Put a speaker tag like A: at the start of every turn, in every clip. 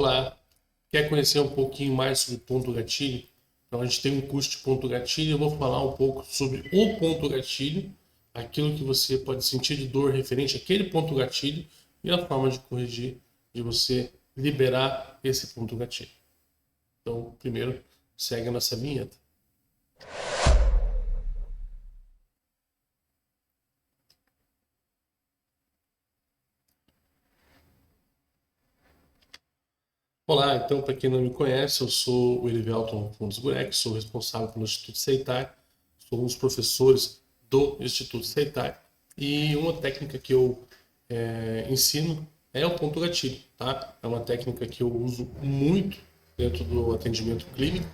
A: Olá, quer conhecer um pouquinho mais sobre ponto gatilho? Então a gente tem um curso de ponto gatilho. Eu vou falar um pouco sobre o ponto gatilho, aquilo que você pode sentir de dor referente àquele ponto gatilho e a forma de corrigir, de você liberar esse ponto gatilho. Então, primeiro, segue a nossa vinheta. Olá, então, para quem não me conhece, eu sou o Elivelton Fundos Gurek, sou responsável pelo Instituto Seitai, sou um dos professores do Instituto Seitai e uma técnica que eu ensino é o ponto gatilho, tá? É uma técnica que eu uso muito dentro do atendimento clínico.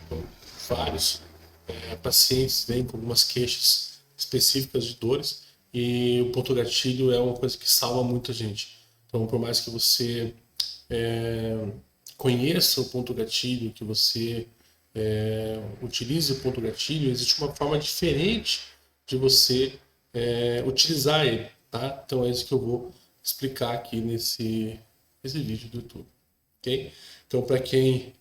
A: Então, vários pacientes vêm com algumas queixas específicas de dores e o ponto gatilho é uma coisa que salva muita gente. Então, por mais que você é, conheça o ponto gatilho, que você utilize o ponto gatilho, existe uma forma diferente de você utilizar ele, tá? Então é isso que eu vou explicar aqui nesse vídeo do YouTube, ok? Então, para quem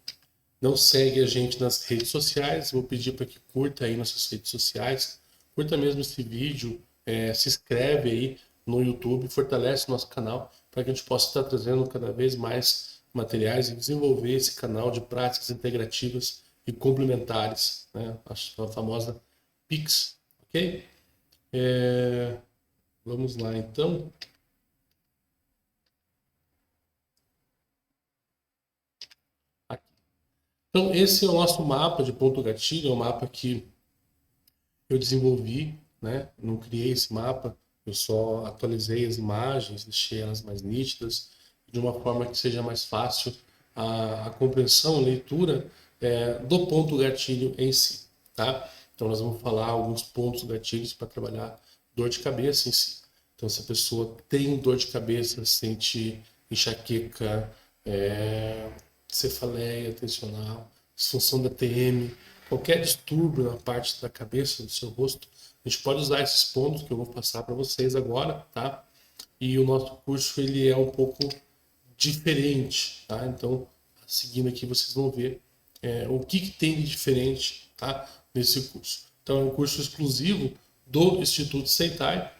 A: não segue a gente nas redes sociais, vou pedir para que curta aí nossas redes sociais, curta mesmo esse vídeo, se inscreve aí no YouTube, fortalece o nosso canal para que a gente possa estar trazendo cada vez mais materiais e desenvolver esse canal de práticas integrativas e complementares, né? A famosa PIX, ok? Vamos lá então. Aqui. Então, esse é o nosso mapa de ponto gatilho, é um mapa que eu desenvolvi, né? Não criei esse mapa, eu só atualizei as imagens, deixei elas mais nítidas, de uma forma que seja mais fácil a compreensão, a leitura do ponto gatilho em si, tá? Então nós vamos falar alguns pontos gatilhos para trabalhar dor de cabeça em si. Então se a pessoa tem dor de cabeça, sente enxaqueca, cefaleia tensional, disfunção da TM, qualquer distúrbio na parte da cabeça, do seu rosto, a gente pode usar esses pontos que eu vou passar para vocês agora, tá? E o nosso curso ele é um pouco diferente, tá? Então, seguindo aqui, vocês vão ver o que tem de diferente, tá? Nesse curso. Então, é um curso exclusivo do Instituto Seitai,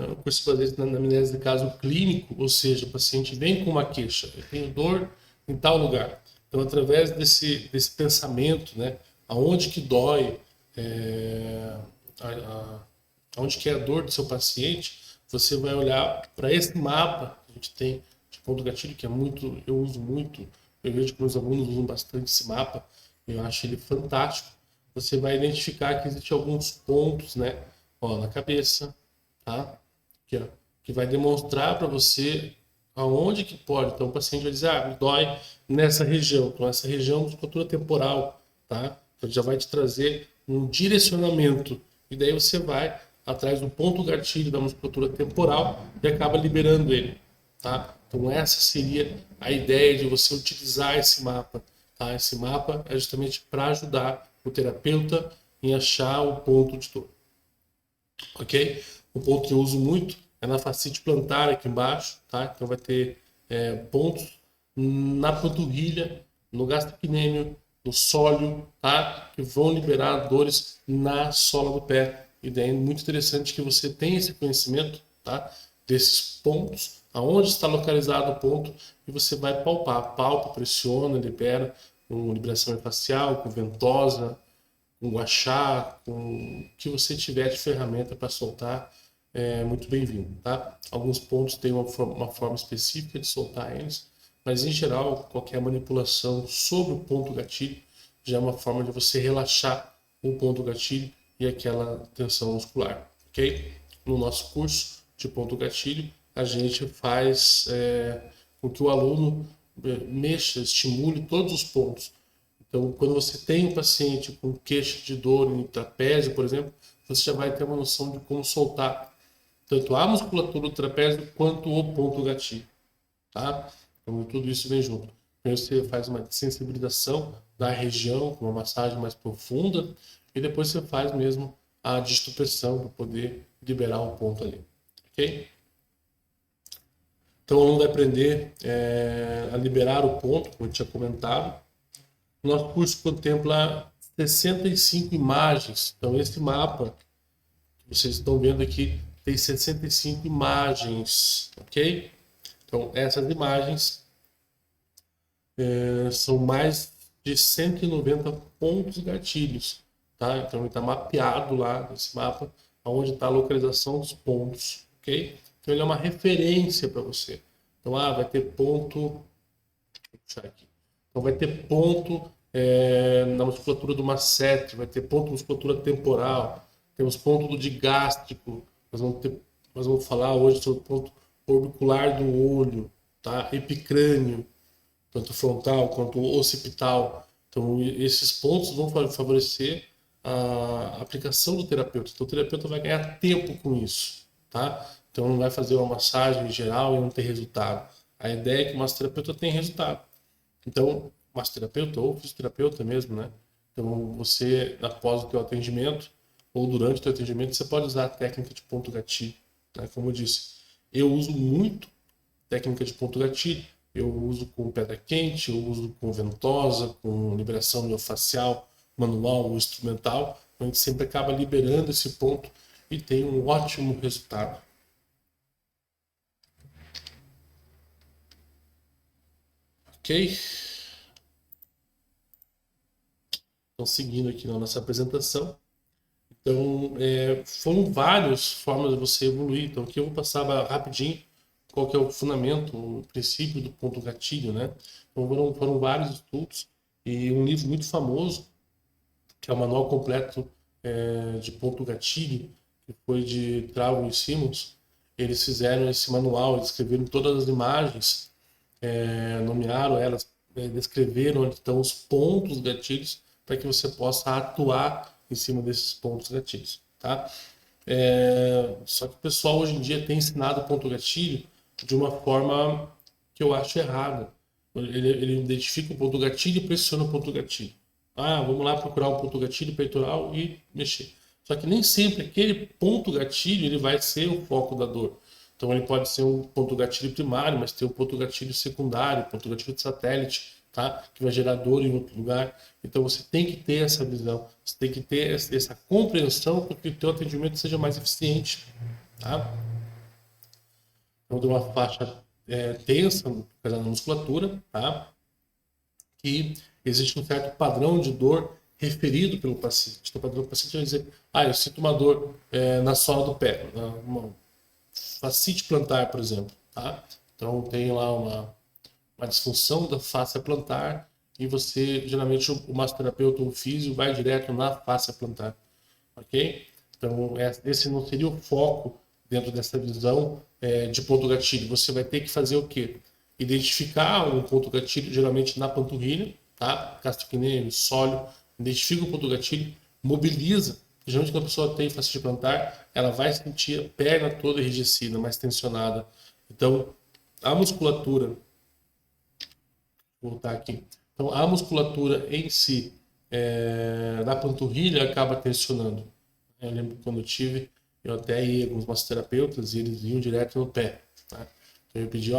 A: um curso baseado na anamnese de caso clínico, ou seja, o paciente vem com uma queixa, eu tenho dor em tal lugar. Então, através desse pensamento, né, aonde que dói, é, aonde que é a dor do seu paciente, você vai olhar para esse mapa que a gente tem de ponto gatilho, que é muito, eu uso muito, eu vejo que meus alunos usam bastante esse mapa, eu acho ele fantástico. Você vai identificar que existem alguns pontos, né, ó, na cabeça, tá? Aqui, ó, que vai demonstrar para você aonde que pode. Então o paciente vai dizer, me dói nessa região. Então essa região é musculatura temporal, tá? Então já vai te trazer um direcionamento. E daí você vai atrás do ponto gatilho da musculatura temporal e acaba liberando ele, tá? Então essa seria a ideia de você utilizar esse mapa, tá? Esse mapa é justamente para ajudar o terapeuta em achar o ponto de dor, ok? O ponto que eu uso muito é na fascite plantar aqui embaixo, tá? Então vai ter pontos na panturrilha, no gastrocnêmio, no sólio, tá? Que vão liberar dores na sola do pé. E daí é muito interessante que você tenha esse conhecimento, tá? Desses pontos, aonde está localizado o ponto, e você vai palpar. Palpa, pressiona, libera, com liberação facial, com ventosa, com guachá, com o que você tiver de ferramenta para soltar, é muito bem-vindo, tá? Alguns pontos têm uma forma específica de soltar eles, mas em geral, qualquer manipulação sobre o ponto gatilho já é uma forma de você relaxar o ponto gatilho e aquela tensão muscular, ok? No nosso curso de ponto gatilho, a gente faz com que o aluno mexa, estimule todos os pontos. Então, quando você tem um paciente com queixa de dor em trapézio, por exemplo, você já vai ter uma noção de como soltar tanto a musculatura do trapézio quanto o ponto gatilho, tá? Então, tudo isso vem junto. Primeiro você faz uma sensibilização da região, com uma massagem mais profunda, e depois você faz mesmo a distupressão para poder liberar o ponto ali, ok? Então, o aluno vai aprender a liberar o ponto, como eu tinha comentado. Nosso curso contempla 65 imagens. Então, esse mapa que vocês estão vendo aqui tem 65 imagens, ok? Então, essas imagens são mais de 190 pontos gatilhos, tá? Então, ele está mapeado lá nesse mapa, onde está a localização dos pontos, ok? Então, ele é uma referência para você. Então, vai ter ponto... Vou puxar aqui. Então, vai ter ponto na musculatura do masseter, vai ter ponto na musculatura temporal, temos ponto do digástrico, nós vamos falar hoje sobre o ponto orbicular do olho, tá? Epicrânio, tanto frontal quanto occipital. Então, esses pontos vão favorecer a aplicação do terapeuta. Então, o terapeuta vai ganhar tempo com isso, tá? Então, não vai fazer uma massagem geral e não ter resultado. A ideia é que o massoterapeuta tenha resultado. Então, massoterapeuta ou fisioterapeuta mesmo, né? Então, você, após o teu atendimento ou durante o teu atendimento, você pode usar a técnica de ponto gatilho, né? Como eu disse, eu uso muito técnica de ponto gatilho. Eu uso com pedra quente, eu uso com ventosa, com liberação miofascial, manual ou instrumental. A gente sempre acaba liberando esse ponto e tem um ótimo resultado. Ok? Então, seguindo aqui na nossa apresentação. Então, foram várias formas de você evoluir. Então, aqui eu vou passar rapidinho qual que é o fundamento, o princípio do ponto gatilho, né? Então, foram vários estudos e um livro muito famoso, que é o Manual Completo de Ponto Gatilho, que foi de Traugo e Simmons. Eles fizeram esse manual, eles escreveram todas as imagens, nomearam elas, descreveram onde estão os pontos gatilhos para que você possa atuar em cima desses pontos gatilhos, tá? Só que o pessoal hoje em dia tem ensinado o ponto gatilho de uma forma que eu acho errada. Ele identifica o ponto gatilho e pressiona o ponto gatilho. Vamos lá procurar um ponto gatilho peitoral e mexer. Só que nem sempre aquele ponto gatilho ele vai ser o foco da dor. Então ele pode ser um ponto gatilho primário, mas tem um ponto gatilho secundário, ponto gatilho de satélite, tá? Que vai gerar dor em outro lugar. Então você tem que ter essa visão, você tem que ter essa compreensão para que o teu atendimento seja mais eficiente, tá? Então de uma faixa tensa na musculatura, tá? Que existe um certo padrão de dor referido pelo paciente. Então, o paciente vai dizer, eu sinto uma dor na sola do pé, uma fascite plantar, por exemplo, tá? Então tem lá uma disfunção da fáscia plantar e você, geralmente, o massoterapeuta ou o físio vai direto na fáscia plantar, ok? Então esse não seria o foco dentro dessa visão de ponto gatilho. Você vai ter que fazer o quê? Identificar um ponto gatilho, geralmente na panturrilha, tá? Gastrocnêmio, sólio, identifica o ponto gatilho, mobiliza. Geralmente quando a pessoa tem fascite plantar, ela vai sentir a perna toda enrijecida, mais tensionada. Então, a musculatura, vou voltar aqui. Então, a musculatura em si, da panturrilha, acaba tensionando. Eu lembro que quando eu tive, eu até ia com alguns massoterapeutas e eles iam direto no pé, tá? Então eu pedi,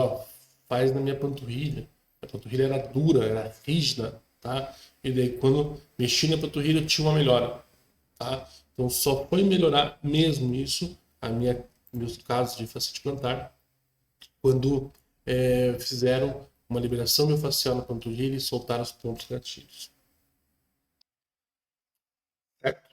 A: faz na minha panturrilha. A panturrilha era dura, era rígida, tá? E daí quando mexi na panturrilha eu tinha uma melhora, tá? Então só foi melhorar mesmo isso, meus casos de fascite plantar, quando fizeram uma liberação miofascial na panturrilha e soltaram os pontos gatilhos. Certo?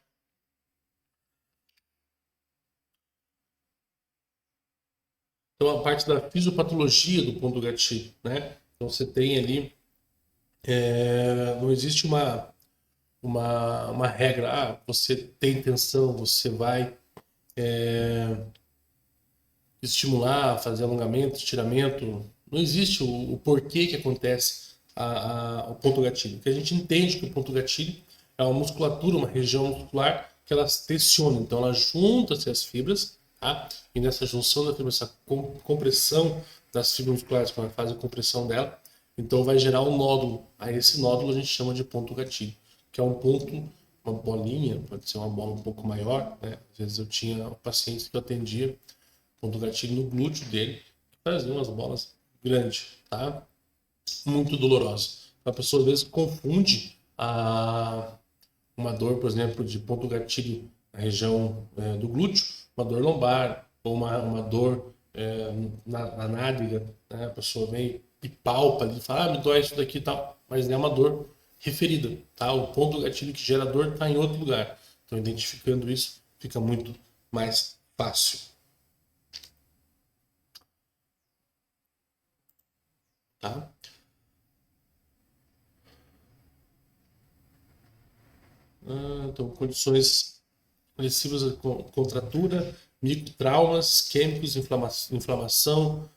A: Então, a parte da fisiopatologia do ponto gatilho, né? Então, você tem ali, não existe uma regra, você tem tensão, você vai estimular, fazer alongamento, estiramento. Não existe o porquê que acontece o ponto gatilho. Porque a gente entende que o ponto gatilho é uma musculatura, uma região muscular que ela tensiona. Então ela junta-se as fibras, tá? E nessa junção da fibra, essa compressão das fibras musculares, quando ela faz a compressão dela, então vai gerar um nódulo. Aí esse nódulo a gente chama de ponto gatilho, que é um ponto, uma bolinha, pode ser uma bola um pouco maior, né? Às vezes eu tinha pacientes que eu atendia ponto gatilho no glúteo dele, trazer umas bolas grandes, tá? Muito dolorosa. A pessoa às vezes confunde uma dor, por exemplo, de ponto gatilho na região do glúteo, uma dor lombar, ou uma dor na nádega, né? A pessoa vem e palpa ali, fala, me dói isso daqui e tal, mas é uma dor referida, tá? O ponto gatilho que gera dor está em outro lugar. Então, identificando isso, fica muito mais fácil. Tá? Então, condições agressivas com contratura, microtraumas, químicos, inflamação,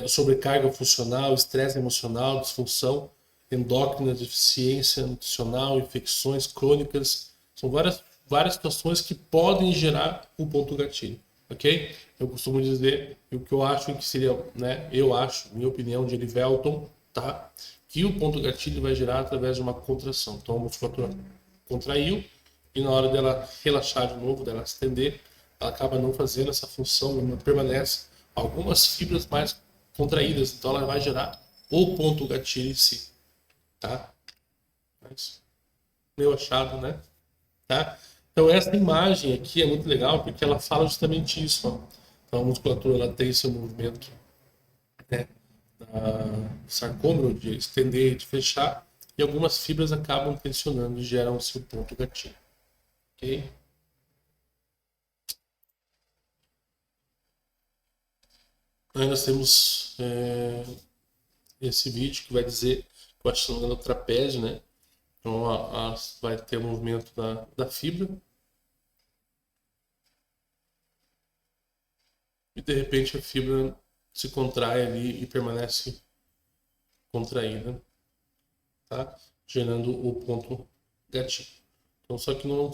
A: sobrecarga funcional, estresse emocional, disfunção endócrina, deficiência nutricional, infecções crônicas. São várias situações que podem gerar o ponto gatilho, ok? Eu costumo dizer o que eu acho que seria, né? Eu acho, minha opinião de Elivelton, tá? Que o ponto gatilho vai gerar através de uma contração. Então a musculatura contraiu e na hora dela relaxar de novo, dela estender, ela acaba não fazendo essa função, não permanece algumas fibras mais contraídas, então ela vai gerar o ponto gatilho em si, tá? Mas, meu achado, né? Tá? Então essa imagem aqui é muito legal porque ela fala justamente isso, ó. Então a musculatura ela tem seu movimento, né, sarcômero de estender e de fechar, e algumas fibras acabam tensionando e geram o seu ponto gatilho. Ok? Aí nós temos esse vídeo que vai dizer que eu acho que é o trapézio, né? Então vai ter o movimento da fibra e de repente a fibra se contrai ali e permanece contraída, tá? Gerando o ponto gatilho. Então, só que não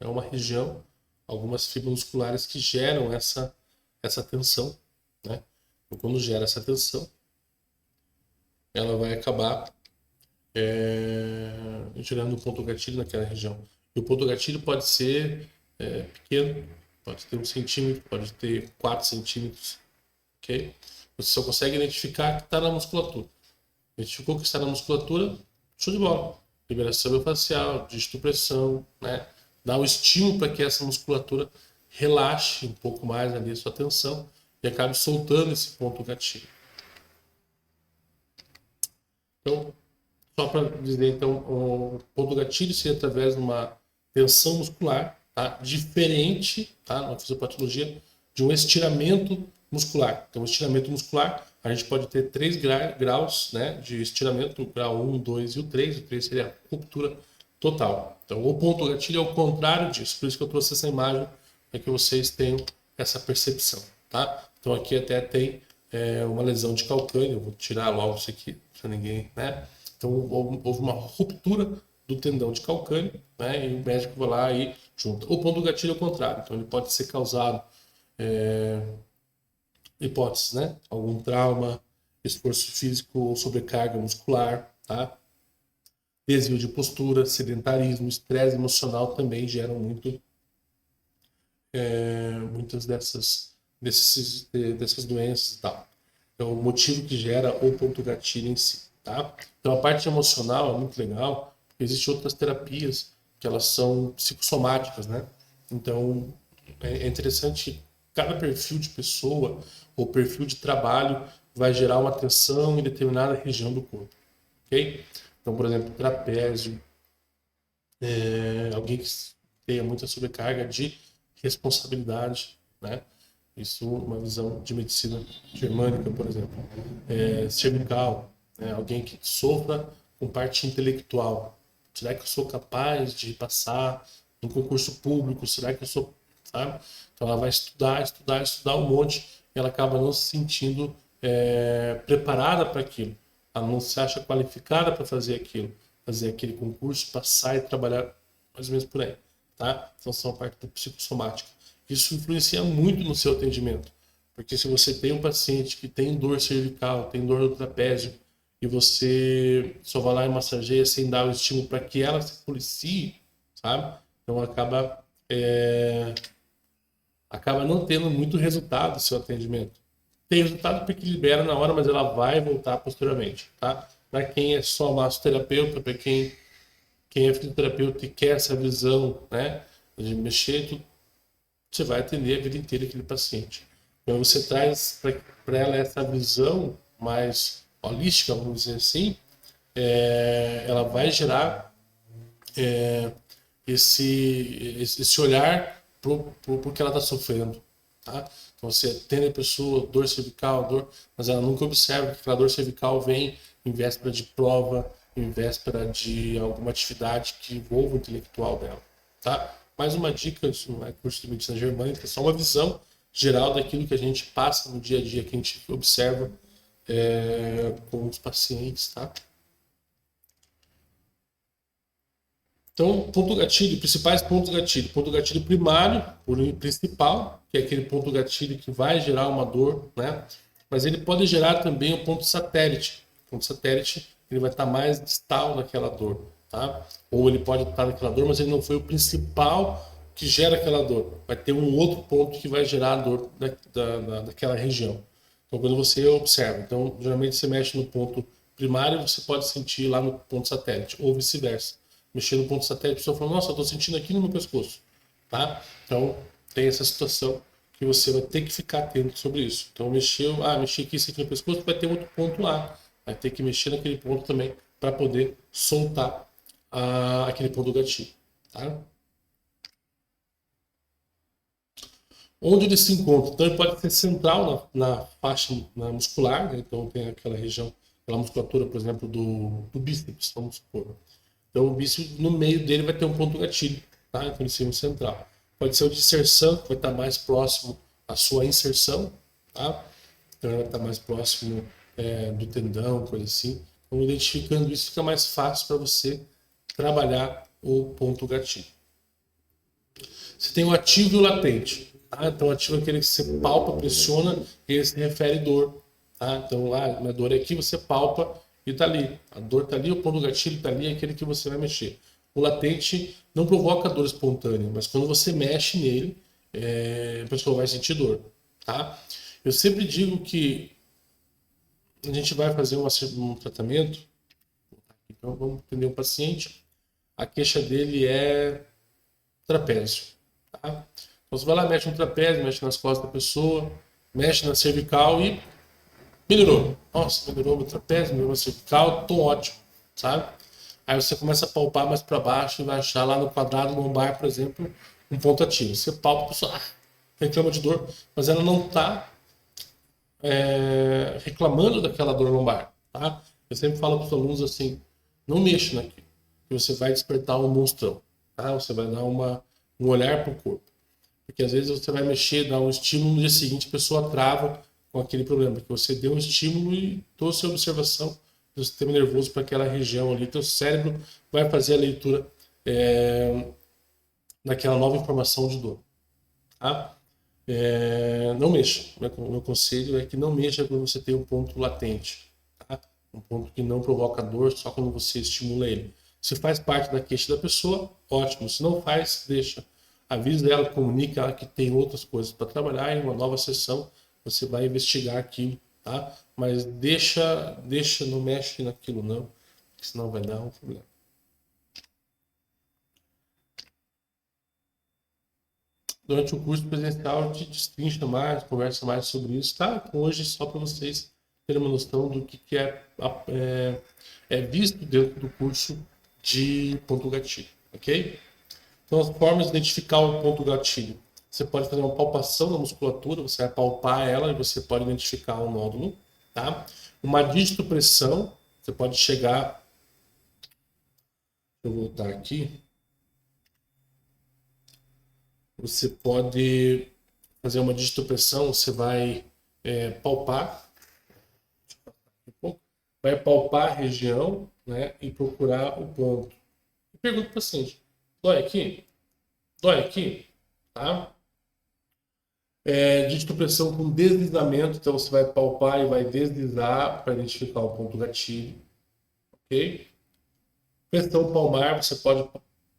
A: é uma região, algumas fibras musculares que geram essa tensão, né? Então, quando gera essa tensão, ela vai acabar gerando um ponto gatilho naquela região. E o ponto gatilho pode ser pequeno, pode ter 1 centímetro, pode ter 4 centímetros, ok? Você só consegue identificar que está na musculatura. Identificou que está na musculatura, show de bola. Liberação miofascial, distopressão, né? Dá o estímulo para que essa musculatura relaxe um pouco mais ali a sua tensão e acabe soltando esse ponto gatilho. Então, só para dizer, então, o ponto gatilho seria através de uma tensão muscular, tá? Diferente, tá? Na fisiopatologia, de um estiramento muscular. Então, o estiramento muscular, a gente pode ter 3 graus, né, de estiramento, o grau 1, 2 e o 3. O 3 seria a ruptura total. Então, o ponto gatilho é o contrário disso. Por isso que eu trouxe essa imagem, para que vocês tenham essa percepção, tá? Então, aqui até tem uma lesão de calcâneo. Eu vou tirar logo isso aqui, para ninguém, né? Então, houve uma ruptura do tendão de calcâneo, né? E o médico vai lá e junta. O ponto gatilho é o contrário. Então, ele pode ser causado hipóteses, né? Algum trauma, esforço físico ou sobrecarga muscular, tá? Desvio de postura, sedentarismo, estresse emocional também geram muitas dessas doenças e tal. É o motivo que gera o ponto gatilho em si, tá? Então a parte emocional é muito legal, porque existem outras terapias que elas são psicossomáticas, né? Então é interessante que cada perfil de pessoa ou perfil de trabalho vai gerar uma tensão em determinada região do corpo, ok? Então, por exemplo, trapézio, alguém que tenha muita sobrecarga de responsabilidade, né? Isso uma visão de medicina germânica, por exemplo. Cervical, né? Alguém que sofra com parte intelectual. Será que eu sou capaz de passar no concurso público? Será que eu sou, sabe? Então ela vai estudar um monte e ela acaba não se sentindo preparada para aquilo. Ela não se acha qualificada para fazer aquilo, fazer aquele concurso, passar e trabalhar mais ou menos por aí, tá? Então são a parte psicossomática. Isso influencia muito no seu atendimento, porque se você tem um paciente que tem dor cervical, tem dor no trapézio, e você só vai lá e massageia sem dar o estímulo para que ela se policie, sabe? Então acaba não tendo muito resultado o seu atendimento, tem resultado porque libera na hora, mas ela vai voltar posteriormente, tá? Para quem é só massoterapeuta, para quem é fisioterapeuta e quer essa visão, né, de mexer, você vai atender a vida inteira aquele paciente. Então você traz para ela essa visão mais holística, vamos dizer assim, ela vai gerar é, esse olhar pro que ela está sofrendo, tá? Então você atende a pessoa, dor cervical, dor, mas ela nunca observa que aquela dor cervical vem em véspera de prova, em véspera de alguma atividade que envolva o intelectual dela, tá? Mais uma dica, isso não é curso de medicina germânica, é só uma visão geral daquilo que a gente passa no dia a dia, que a gente observa com os pacientes, tá? Então, ponto gatilho, principais pontos gatilho. Ponto gatilho primário, o principal, que é aquele ponto gatilho que vai gerar uma dor, né? Mas ele pode gerar também o ponto satélite. O ponto satélite, ele vai estar mais distal naquela dor, tá? Ou ele pode estar naquela dor, mas ele não foi o principal que gera aquela dor. Vai ter um outro ponto que vai gerar a dor daquela região. Então, quando você observa, então, geralmente você mexe no ponto primário, você pode sentir lá no ponto satélite, ou vice-versa. Mexer no ponto satélite, a pessoa fala, nossa, eu tô sentindo aqui no meu pescoço, tá? Então, tem essa situação que você vai ter que ficar atento sobre isso. Então, mexi aqui, senti no pescoço, vai ter outro ponto lá. Vai ter que mexer naquele ponto também para poder soltar aquele ponto do gatilho, tá? Onde ele se encontra? Então, ele pode ser central na faixa muscular, né? Então, tem aquela região, aquela musculatura, por exemplo, do bíceps, vamos supor. Então, o bíceps, no meio dele, vai ter um ponto gatilho, tá? Então, em cima central. Pode ser o de inserção, que vai estar mais próximo à sua inserção, tá? Então, ele vai estar mais próximo do tendão, coisa assim. Então, identificando isso, fica mais fácil para você trabalhar o ponto gatilho. Você tem o ativo e o latente. Tá? Então, o ativo é aquele que você palpa, pressiona, e ele se refere dor. Tá? Então, minha dor é aqui, você palpa e está ali. A dor está ali, o ponto do gatilho está ali, é aquele que você vai mexer. O latente não provoca dor espontânea, mas quando você mexe nele, a pessoa vai sentir dor. Tá? Eu sempre digo que a gente vai fazer um tratamento, então vamos atender um paciente, a queixa dele é trapézio. Tá? Então você vai lá, mexe no trapézio, mexe nas costas da pessoa, mexe na cervical e melhorou. Nossa, melhorou meu trapézio, melhorou meu cervical, tô ótimo, sabe? Aí você começa a palpar mais para baixo e vai achar lá no quadrado lombar, por exemplo, um ponto ativo. Você palpa, a pessoa reclama de dor, mas ela não está reclamando daquela dor lombar, tá? Eu sempre falo para os alunos assim, não mexa naquilo, que você vai despertar um monstrão, tá? Você vai dar um olhar para o corpo. Porque às vezes você vai mexer, dar um estímulo, no dia seguinte a pessoa trava com aquele problema, porque você deu um estímulo e trouxe a observação do sistema nervoso para aquela região ali, teu cérebro vai fazer a leitura daquela nova informação de dor. Tá? Não mexa. Meu conselho é que não mexa quando você tem um ponto latente. Tá? Um ponto que não provoca dor só quando você estimula ele. Se faz parte da queixa da pessoa, ótimo. Se não faz, deixa. Avisa ela, comunica ela que tem outras coisas para trabalhar. Em uma nova sessão você vai investigar aquilo, tá? Mas deixa, não mexe naquilo não, senão vai dar um problema. Durante o curso presencial, a gente destrincha mais, conversa mais sobre isso, tá? Hoje, só para vocês terem uma noção do que é visto dentro do curso de ponto gatilho, ok? Então, as formas de identificar o ponto gatilho. Você pode fazer uma palpação da musculatura, você vai palpar ela e você pode identificar um nódulo, tá? Uma digitopressão, você pode chegar... Deixa eu voltar aqui. Você pode fazer uma digitopressão, você vai palpar, vai palpar a região, né, e procurar o ponto. E pergunta para o paciente, dói aqui? Dói aqui? Tá? Digitopressão com deslizamento, então você vai palpar e vai deslizar para identificar o ponto gatilho. Ok? Pressão palmar, você pode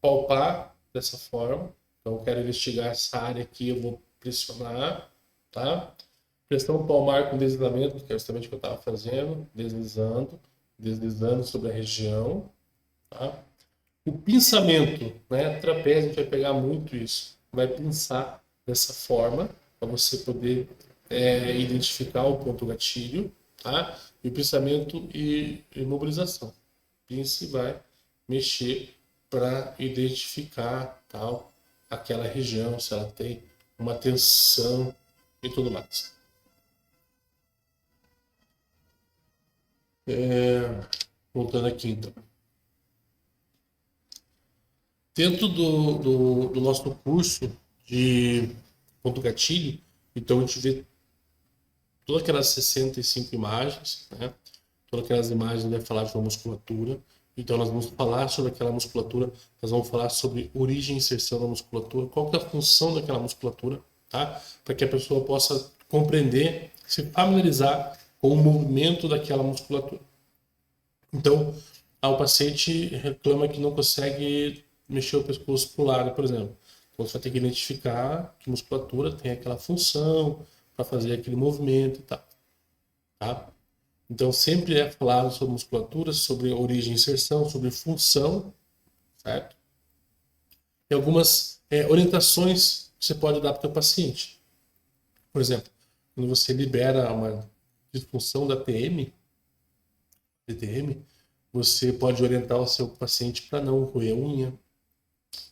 A: palpar dessa forma. Então, eu quero investigar essa área aqui, eu vou pressionar, tá? Pressão palmar com deslizamento, que é justamente o que eu estava fazendo, deslizando sobre a região, tá? O pinçamento, né? Trapézio, a gente vai pegar muito isso. Vai pinçar dessa forma, para você poder identificar o ponto gatilho, tá? E o pinçamento e imobilização. Pince vai mexer para identificar tal aquela região, se ela tem uma tensão e tudo mais. Voltando aqui então. Dentro do nosso curso de ponto gatilho, então a gente vê todas aquelas 65 imagens, né? Todas aquelas imagens vai falar de uma musculatura. Então nós vamos falar sobre aquela musculatura, nós vamos falar sobre origem e inserção da musculatura, qual que é a função daquela musculatura, tá? Para que a pessoa possa compreender, se familiarizar com o movimento daquela musculatura. Então, o paciente reclama que não consegue mexer o pescoço para o lado, por exemplo. Então, você vai ter que identificar que musculatura tem aquela função para fazer aquele movimento e tal. Tá? Então, sempre é falado sobre musculatura, sobre origem e inserção, sobre função, certo? E algumas orientações que você pode dar para o seu paciente. Por exemplo, quando você libera uma disfunção da DTM, você pode orientar o seu paciente para não roer unha,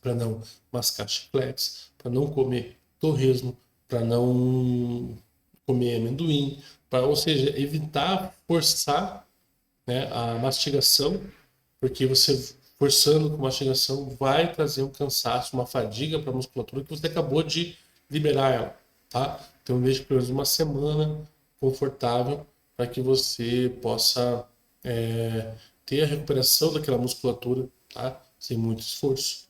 A: para não mascar chicletes, para não comer torresmo, para não comer amendoim, ou seja, evitar forçar, né, a mastigação, porque você forçando com mastigação vai trazer um cansaço, uma fadiga para a musculatura que você acabou de liberar ela, tá? Então deixe pelo menos uma semana confortável para que você possa ter a recuperação daquela musculatura, tá? Sem muito esforço.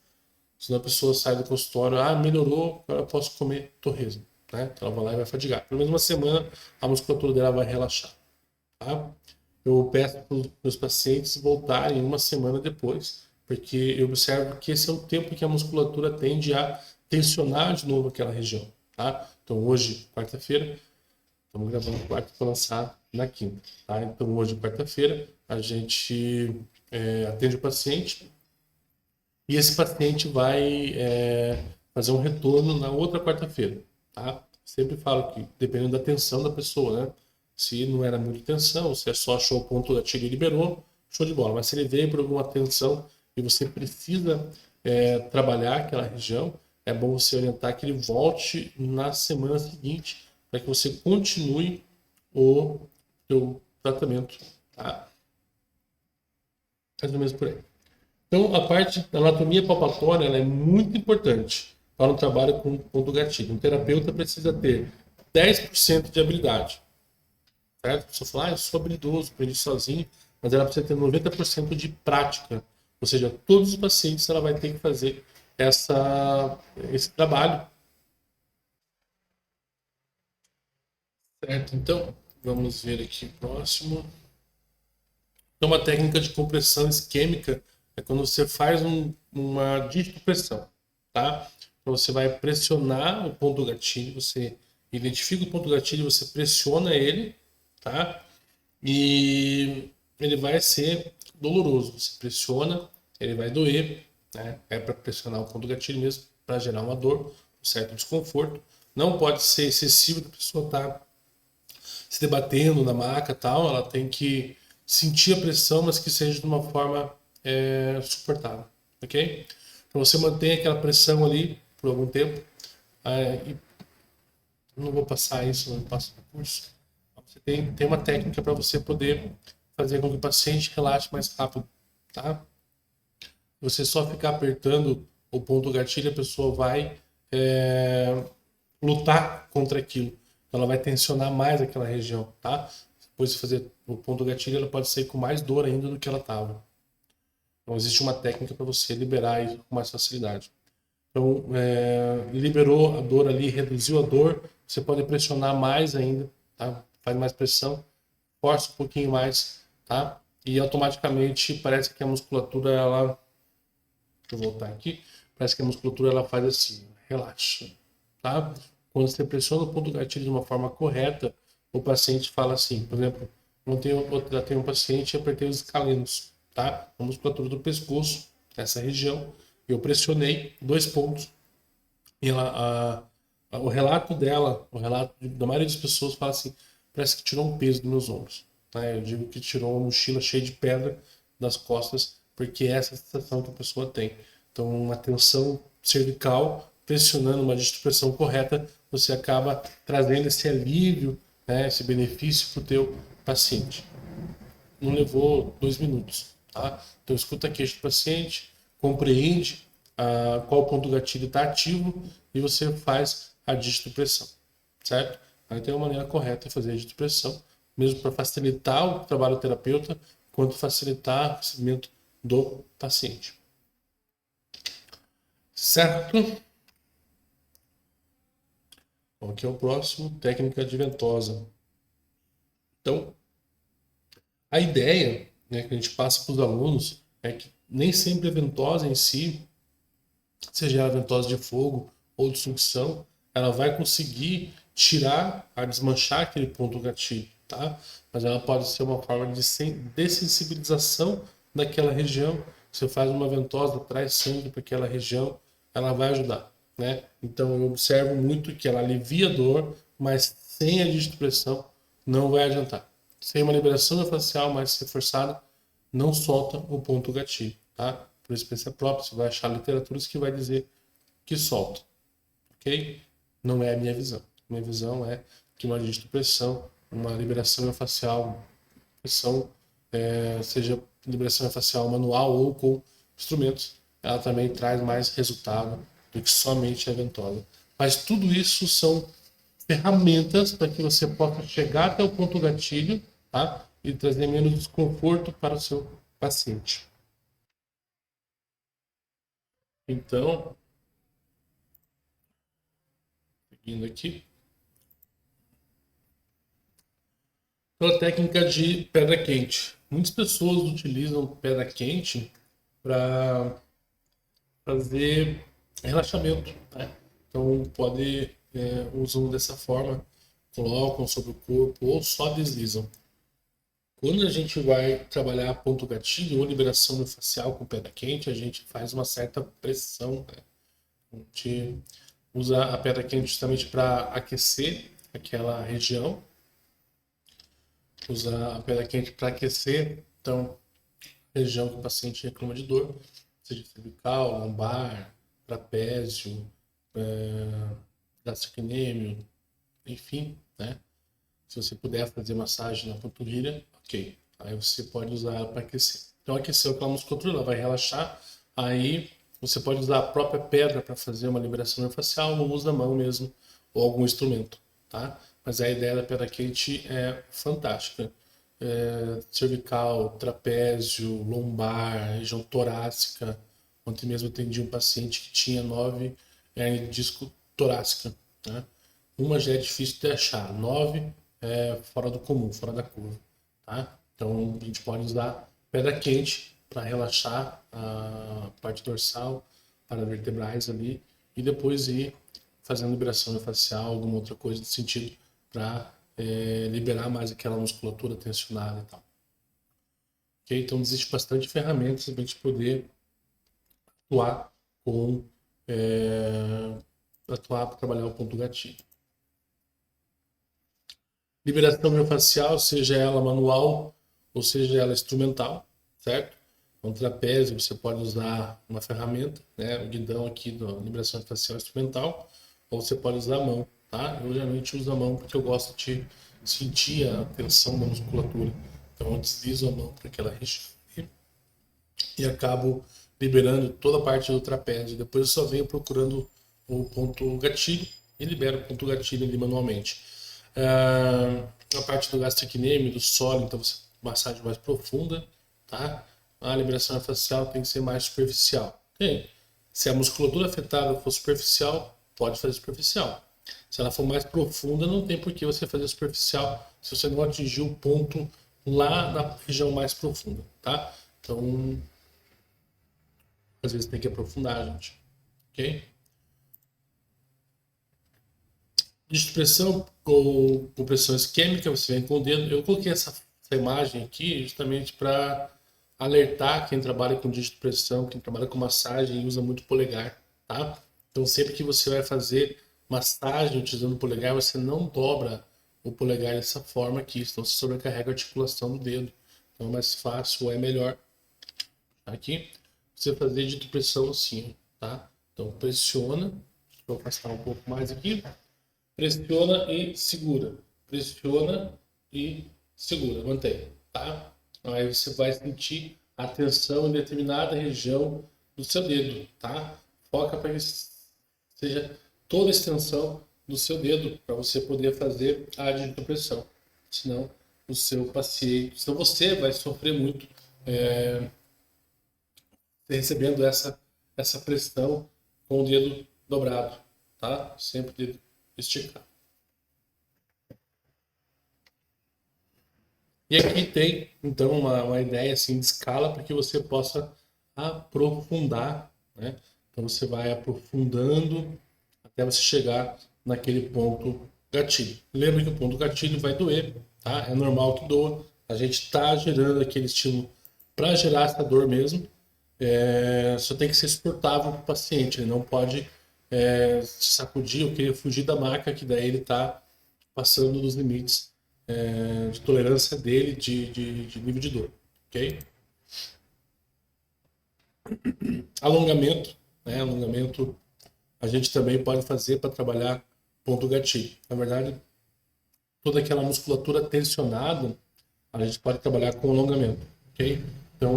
A: Senão a pessoa sai do consultório, melhorou, agora eu posso comer torresmo, né? Então ela vai lá e vai fadigar. Pelo menos uma semana a musculatura dela vai relaxar, tá? Eu peço para os meus pacientes voltarem uma semana depois, porque eu observo que esse é o tempo que a musculatura tende a tensionar de novo aquela região, tá? Então hoje, quarta-feira, estamos gravando quarta para lançar na quinta, tá? Então hoje, quarta-feira, a gente atende o paciente e esse paciente vai fazer um retorno na outra quarta-feira, tá? Sempre falo que dependendo da tensão da pessoa, né? Se não era muito tensão, se é só achou o ponto gatilho e liberou, show de bola. Mas se ele veio por alguma tensão e você precisa trabalhar aquela região, é bom você orientar que ele volte na semana seguinte para que você continue o seu tratamento, tá? Mais ou menos por aí. Então, a parte da anatomia palpatória ela é muito importante para um trabalho com ponto gatilho. Um terapeuta precisa ter 10% de habilidade. Certo? A pessoa fala, eu sou habilidoso, aprendi sozinho, mas ela precisa ter 90% de prática. Ou seja, todos os pacientes ela vai ter que fazer esse trabalho. Certo? Então, vamos ver aqui próximo. Então, uma técnica de compressão isquêmica é quando você faz uma distopressão, tá? Então, você vai pressionar o ponto gatilho, você identifica o ponto gatilho, você pressiona ele, tá? E ele vai ser doloroso. Você pressiona, ele vai doer, né? É para pressionar o ponto gatilho mesmo, para gerar uma dor, um certo desconforto. Não pode ser excessivo da pessoa estar se debatendo na maca e tal, ela tem que sentir a pressão, mas que seja de uma forma suportável, ok? Então você mantém aquela pressão ali por algum tempo, e não vou passar isso, não passo no curso. Você tem uma técnica para você poder fazer com que o paciente relaxe mais rápido, tá? Você só ficar apertando o ponto gatilho, a pessoa vai lutar contra aquilo. Ela vai tensionar mais aquela região, tá? Depois de fazer o ponto gatilho, ela pode sair com mais dor ainda do que ela estava. Então, existe uma técnica para você liberar isso com mais facilidade. Então, liberou a dor ali, reduziu a dor, você pode pressionar mais ainda, tá? Faz mais pressão, força um pouquinho mais, tá? E automaticamente parece que a musculatura, ela... Deixa eu voltar aqui. Parece que a musculatura, ela faz assim, relaxa, tá? Quando você pressiona o ponto gatilho de uma forma correta, o paciente fala assim, por exemplo, ontem eu tratei um paciente e apertei os escalenos, tá? A musculatura do pescoço, essa região, eu pressionei 2 pontos e o relato dela, o relato da maioria das pessoas fala assim, parece que tirou um peso dos meus ombros, tá? Eu digo que tirou uma mochila cheia de pedra das costas, porque essa é a sensação que a pessoa tem. Então, uma tensão cervical, pressionando uma distribuição correta, você acaba trazendo esse alívio, né, esse benefício para o teu paciente. Não levou 2 minutos, tá? Então, escuta a queixa do paciente, compreende qual ponto do gatilho está ativo e você faz a digitopressão, certo? Aí tem uma maneira correta de fazer a digitopressão, mesmo para facilitar o trabalho do terapeuta, quanto facilitar o recebimento do paciente. Certo? Aqui é o próximo, técnica de ventosa. Então, a ideia, né, que a gente passa para os alunos é que nem sempre a ventosa em si, seja ela ventosa de fogo ou de sucção, ela vai conseguir tirar, desmanchar aquele ponto gatilho, tá? Mas ela pode ser uma forma de dessensibilização daquela região. Você faz uma ventosa, traz sangue para aquela região, ela vai ajudar, né? Então eu observo muito que ela alivia a dor, mas sem a digitopressão não vai adiantar. Sem uma liberação facial mais reforçada, não solta o ponto gatilho, tá? Por experiência própria, você vai achar literaturas que vai dizer que solta, ok? Não é a minha visão. Minha visão é que uma digitopressão, uma liberação facial, pressão, seja liberação facial manual ou com instrumentos, ela também traz mais resultado do que somente a ventosa. Mas tudo isso são ferramentas para que você possa chegar até o ponto gatilho, tá? E trazer menos desconforto para o seu paciente. Então, seguindo aqui, pela técnica de pedra quente. Muitas pessoas utilizam pedra quente para fazer relaxamento, né? Então, usam dessa forma, colocam sobre o corpo ou só deslizam. Quando a gente vai trabalhar ponto gatilho ou liberação facial com pedra quente, a gente faz uma certa pressão, né? A gente usa a pedra quente justamente para aquecer aquela região, usa a pedra quente para aquecer, então, a região que o paciente reclama de dor, seja cervical, lombar, trapézio, gastrocnêmio, enfim, né? Se você puder fazer massagem na panturrilha, ok. Aí você pode usar ela para aquecer. Então, aqueceu aquela musculatura, ela vai relaxar. Aí você pode usar a própria pedra para fazer uma liberação facial ou usa a mão mesmo, ou algum instrumento, tá? Mas a ideia da pedra quente é fantástica. Cervical, trapézio, lombar, região torácica. Ontem mesmo atendi um paciente que tinha 9 hernias de disco torácica, né? Uma já é difícil de achar, 9 é fora do comum, fora da curva, tá? Então a gente pode usar pedra quente para relaxar a parte dorsal, paravertebrais ali, e depois ir fazendo liberação facial, alguma outra coisa nesse sentido, para liberar mais aquela musculatura tensionada e tal. Okay? Então existe bastante ferramentas para a gente poder atuar com atuar para trabalhar o ponto gatilho. Liberação miofascial, seja ela manual ou seja ela instrumental, certo? No trapézio você pode usar uma ferramenta, né? O guidão aqui da liberação facial instrumental, ou você pode usar a mão, tá? Eu geralmente uso a mão porque eu gosto de sentir a tensão da musculatura. Então eu deslizo a mão para aquela região e acabo liberando toda a parte do trapézio. Depois eu só venho procurando o ponto gatilho e libero o ponto gatilho ali manualmente. A parte do gastrocnêmio, do solo, então você massagem mais profunda, tá? A liberação facial tem que ser mais superficial. Okay? Se a musculatura afetada for superficial, pode fazer superficial. Se ela for mais profunda, não tem por que você fazer superficial se você não atingir o ponto lá na região mais profunda, tá? Então, às vezes tem que aprofundar, gente. Ok? de pressão com pressão isquêmica, você vem com o dedo. Eu coloquei essa imagem aqui justamente para alertar quem trabalha com dígito de pressão, quem trabalha com massagem e usa muito polegar, tá? Então sempre que você vai fazer massagem utilizando o polegar, você não dobra o polegar dessa forma aqui, senão você sobrecarrega a articulação do dedo. Então é mais fácil ou é melhor aqui você fazer de pressão assim, tá? Então pressiona, deixa eu afastar um pouco mais aqui, pressiona e segura, pressiona e segura, mantém, tá? Aí você vai sentir a tensão em determinada região do seu dedo, tá? Foca para que seja toda a extensão do seu dedo para você poder fazer a digitopressão. Senão o seu paciente, senão você vai sofrer muito recebendo essa pressão com o dedo dobrado, tá? Sempre o dedo esticado. E aqui tem, então, uma ideia assim, de escala para que você possa aprofundar, né? Então você vai aprofundando até você chegar naquele ponto gatilho. Lembra que o ponto gatilho vai doer, tá? É normal que doa. A gente está gerando aquele estímulo para gerar essa dor mesmo. Só tem que ser suportável para o paciente. Ele não pode se sacudir ou querer fugir da maca, que daí ele está passando dos limites de tolerância dele de nível de dor. Ok? Alongamento, né? Alongamento a gente também pode fazer para trabalhar ponto gatilho. Na verdade, toda aquela musculatura tensionada, a gente pode trabalhar com alongamento, ok? Então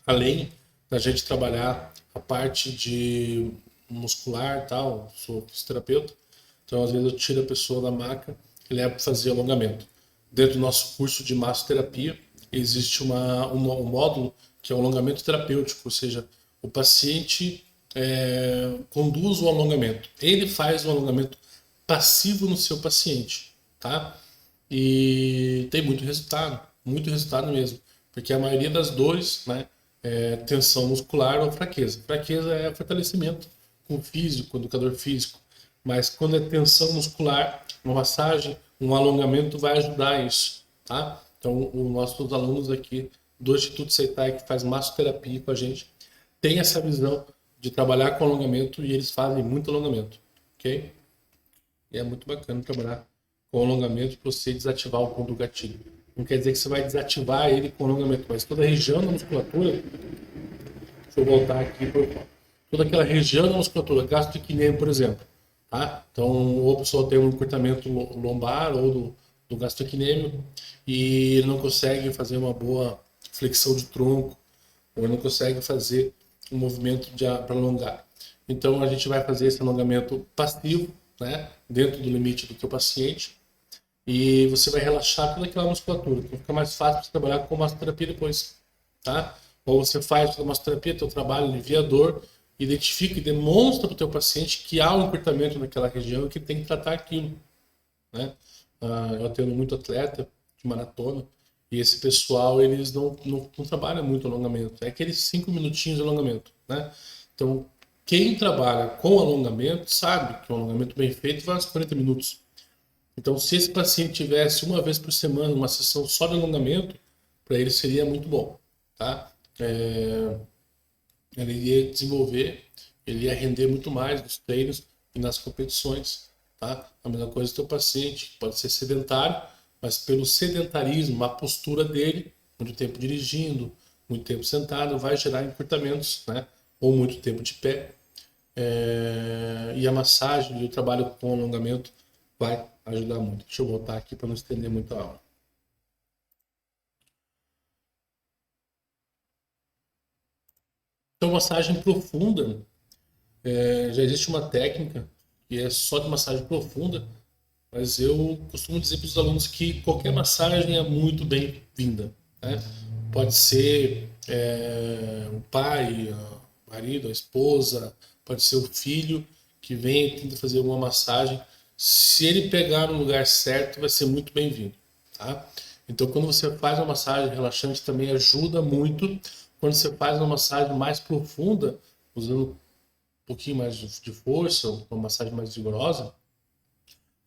A: além da gente trabalhar a parte de muscular, tal, sou fisioterapeuta, então às vezes eu tiro a pessoa da maca e levo para fazer alongamento. Dentro do nosso curso de massoterapia existe um módulo que é o alongamento terapêutico, ou seja, o paciente conduz o alongamento. Ele faz o alongamento passivo no seu paciente, tá? E tem muito resultado mesmo, porque a maioria das dores, né, é tensão muscular ou fraqueza. Fraqueza é fortalecimento com o físico, com o educador físico, mas quando é tensão muscular, uma massagem, um alongamento vai ajudar isso, tá? Então, os nossos alunos aqui do Instituto Seitai, que faz massoterapia com a gente, tem essa visão de trabalhar com alongamento e eles fazem muito alongamento, ok? E é muito bacana trabalhar com alongamento para você desativar o ponto do gatilho. Não quer dizer que você vai desativar ele com alongamento, mas toda a região da musculatura, deixa eu voltar aqui, toda aquela região da musculatura, gastrocnêmio, por exemplo, tá? Então, ou a pessoa tem um encurtamento lombar ou do gastrocnêmio e ele não consegue fazer uma boa flexão de tronco, ou ele não consegue fazer um movimento para alongar. Então, a gente vai fazer esse alongamento passivo, né, dentro do limite do teu paciente, e você vai relaxar toda aquela musculatura. Então fica mais fácil você trabalhar com massoterapia depois, tá? Ou você faz a massoterapia, teu trabalho alivia a dor, identifica e demonstra para o teu paciente que há um encurtamento naquela região e que tem que tratar aquilo, né? Eu atendo muito atleta de maratona e esse pessoal, eles não trabalham muito alongamento. É aqueles 5 minutinhos de alongamento, né? Então, quem trabalha com alongamento sabe que um alongamento bem feito vai uns 40 minutos. Então, se esse paciente tivesse uma vez por semana uma sessão só de alongamento, para ele seria muito bom, tá? Ele ia desenvolver, ele ia render muito mais nos treinos e nas competições, tá? A mesma coisa do teu paciente, pode ser sedentário, mas pelo sedentarismo, a postura dele, muito tempo dirigindo, muito tempo sentado, vai gerar encurtamentos, né? Ou muito tempo de pé. E a massagem e o trabalho com alongamento vai ajudar muito. Deixa eu voltar aqui para não estender muito a aula. Então, massagem profunda, já existe uma técnica que é só de massagem profunda, mas eu costumo dizer para os alunos que qualquer massagem é muito bem-vinda, né? Pode ser o pai, o marido, a esposa, pode ser o filho que vem e tenta fazer uma massagem. Se ele pegar no lugar certo, vai ser muito bem-vindo, tá? Então, quando você faz uma massagem relaxante, também ajuda muito. Quando você faz uma massagem mais profunda, usando pouquinho mais de força, uma massagem mais vigorosa,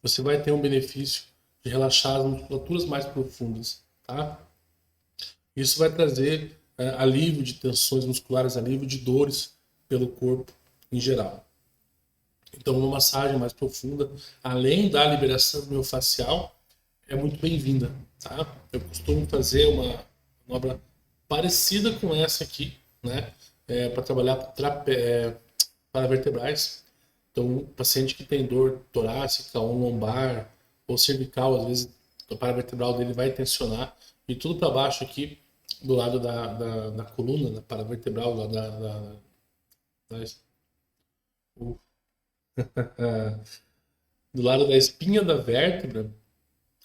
A: você vai ter um benefício de relaxar as musculaturas mais profundas, tá? Isso vai trazer alívio de tensões musculares, alívio de dores pelo corpo em geral. Então, uma massagem mais profunda, além da liberação miofascial, é muito bem-vinda, tá? Eu costumo fazer uma manobra parecida com essa aqui, né? Para trabalhar para vertebrais. Então, o paciente que tem dor torácica ou lombar ou cervical, às vezes o paravertebral dele vai tensionar e tudo para baixo aqui do lado da coluna, da paravertebral, da, o- do lado da espinha da vértebra,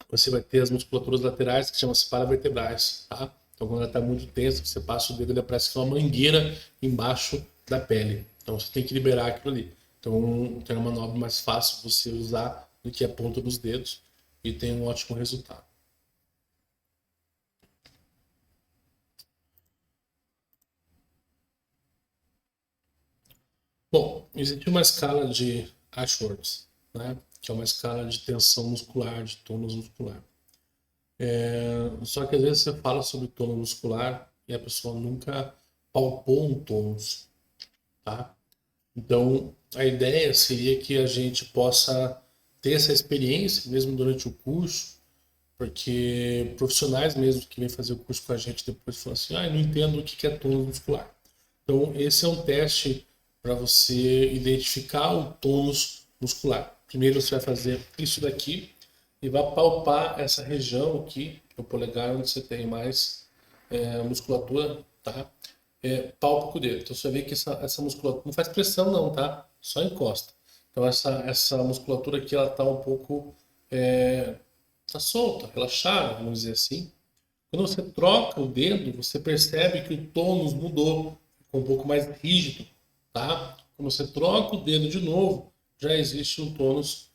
A: você vai ter as musculaturas laterais que chamam-se paravertebrais, tá? Então, quando ela está muito tensa, você passa o dedo, ele parece que é uma mangueira embaixo da pele. Então, você tem que liberar aquilo ali. Então, tem uma manobra mais fácil você usar do que a ponta dos dedos e tem um ótimo resultado. Bom, existe uma escala de Ashworth, né? Que é uma escala de tensão muscular, de tônus muscular. Só que às vezes você fala sobre tônus muscular e a pessoa nunca palpou um tônus, tá? Então, a ideia seria que a gente possa ter essa experiência mesmo durante o curso, porque profissionais mesmo que vêm fazer o curso com a gente depois falam assim, eu não entendo o que é tônus muscular. Então, esse é um teste para você identificar o tônus muscular. Primeiro você vai fazer isso daqui e vai palpar essa região aqui, o polegar, onde você tem mais musculatura, tá? Palpa com o dedo. Então você vai ver que essa musculatura não faz pressão não, tá? Só encosta. Então essa musculatura aqui ela tá um pouco tá solta, relaxada, vamos dizer assim. Quando você troca o dedo, você percebe que o tônus mudou, ficou um pouco mais rígido, tá? Quando você troca o dedo de novo, já existe um tônus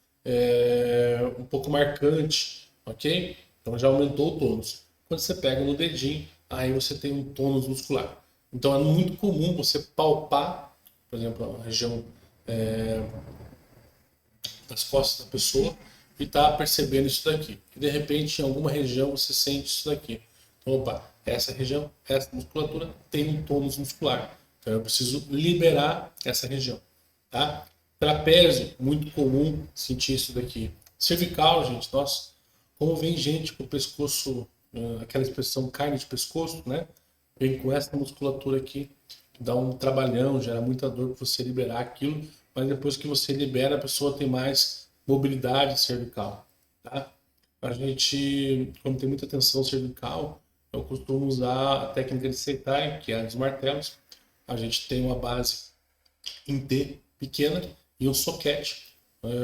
A: um pouco marcante, ok? Então já aumentou o tônus. Quando você pega no dedinho, aí você tem um tônus muscular. Então é muito comum você palpar, por exemplo, a região das costas da pessoa e tá percebendo isso daqui. E de repente, em alguma região, você sente isso daqui. Então, opa, essa região, essa musculatura tem um tônus muscular. Então, eu preciso liberar essa região, tá? Trapézio, muito comum sentir isso daqui. Cervical, gente, nossa, como vem gente com o pescoço, aquela expressão carne de pescoço, né? Vem com essa musculatura aqui, dá um trabalhão, gera muita dor para você liberar aquilo, mas depois que você libera, a pessoa tem mais mobilidade cervical, tá? A gente, quando tem muita tensão cervical, eu costumo usar a técnica de Seitai, que é a dos martelos. A gente tem uma base em T pequena e um soquete,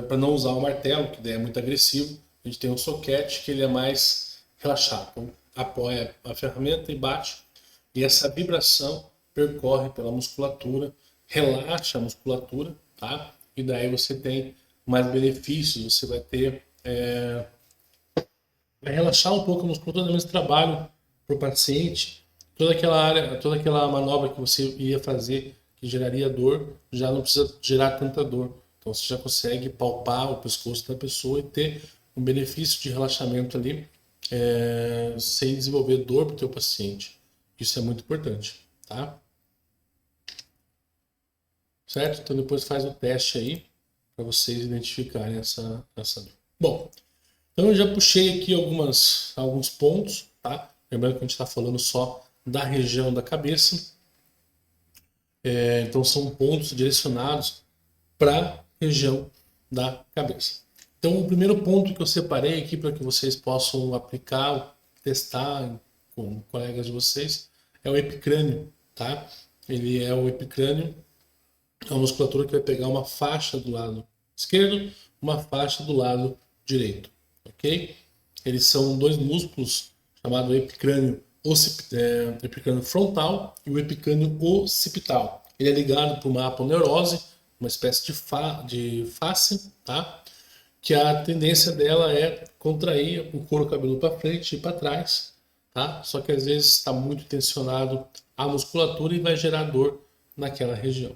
A: para não usar o martelo, que daí é muito agressivo. A gente tem um soquete que ele é mais relaxado. Então, apoia a ferramenta e bate, e essa vibração percorre pela musculatura, relaxa a musculatura, tá? E daí você tem mais benefícios, você vai ter vai relaxar um pouco a musculatura, dando menos trabalho para o paciente. Toda aquela área, toda aquela manobra que você ia fazer que geraria dor, já não precisa gerar tanta dor. Então você já consegue palpar o pescoço da pessoa e ter um benefício de relaxamento ali, sem desenvolver dor para o teu paciente. Isso é muito importante, tá? Certo? Então depois faz o teste aí para vocês identificarem essa dor. Bom, então eu já puxei aqui alguns pontos, tá? Lembrando que a gente está falando só da região da cabeça. Então são pontos direcionados para a região da cabeça. Então o primeiro ponto que eu separei aqui para que vocês possam aplicar, testar com colegas de vocês, é o epicrânio, tá? Ele é o epicrânio, é uma musculatura que vai pegar uma faixa do lado esquerdo, uma faixa do lado direito, ok? Eles são dois músculos chamados epicrânio frontal e o epicrânio occipital. Ele é ligado por uma aponeurose, uma espécie de face, tá? Que a tendência dela é contrair o couro cabeludo para frente e para trás, tá? Só que às vezes está muito tensionado a musculatura e vai gerar dor naquela região.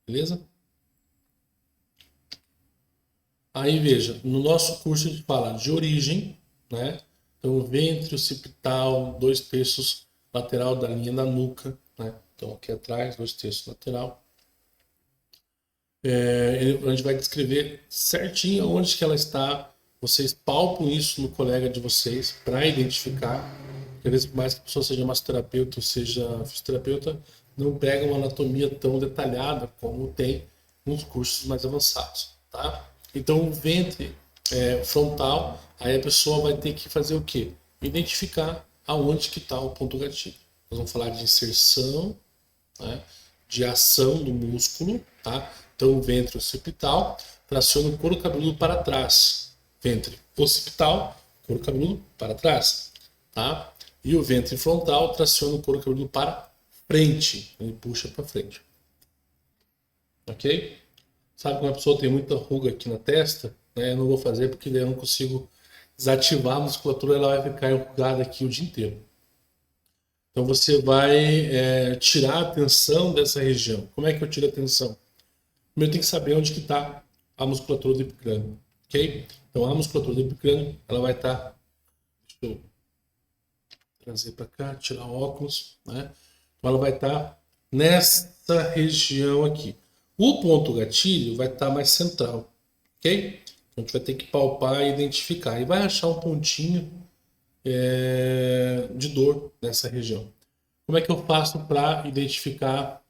A: beleza? Aí veja, no nosso curso a gente fala de origem, né? Então ventre occipital, 2/3 lateral da linha da nuca, né? Então aqui atrás, 2/3 lateral. A gente vai descrever certinho onde que ela está. Vocês palpam isso no colega de vocês para identificar. Porque às vezes, por mais que a pessoa seja massoterapeuta ou seja fisioterapeuta, não pega uma anatomia tão detalhada como tem nos cursos mais avançados, tá? Então, o ventre frontal, aí a pessoa vai ter que fazer o quê? Identificar aonde que está o ponto gatilho. Nós vamos falar de inserção, né, de ação do músculo, tá? Então, o ventre occipital traciona o couro cabeludo para trás. Ventre occipital, couro cabeludo para trás, tá? E o ventre frontal traciona o couro cabeludo para frente. Ele puxa para frente. Ok? Sabe quando a pessoa tem muita ruga aqui na testa? Né? Eu não vou fazer porque daí eu não consigo desativar a musculatura, ela vai ficar enrugada aqui o dia inteiro. Então você vai tirar a tensão dessa região. Como é que eu tiro a tensão? Primeiro tem que saber onde que está a musculatura do epicrânio, ok? Então a musculatura do epicrânio, ela vai estar... Deixa eu trazer para cá, tirar o óculos, né? Então ela vai estar nessa região aqui. O ponto gatilho vai estar mais central, ok? Então a gente vai ter que palpar e identificar. E vai achar um pontinho de dor nessa região. Como é que eu faço para identificar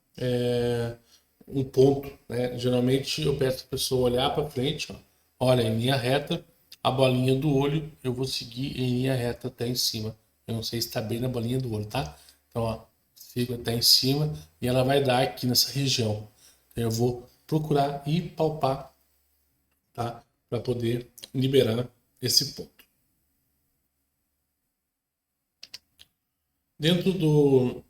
A: um ponto? Né? Geralmente eu peço a pessoa olhar para frente, ó, olha em linha reta, a bolinha do olho eu vou seguir em linha reta até em cima. Eu não sei se está bem na bolinha do olho, tá? Então, ó, sigo até em cima e ela vai dar aqui nessa região. Então, eu vou procurar e palpar, tá? Para poder liberar esse ponto. Dentro do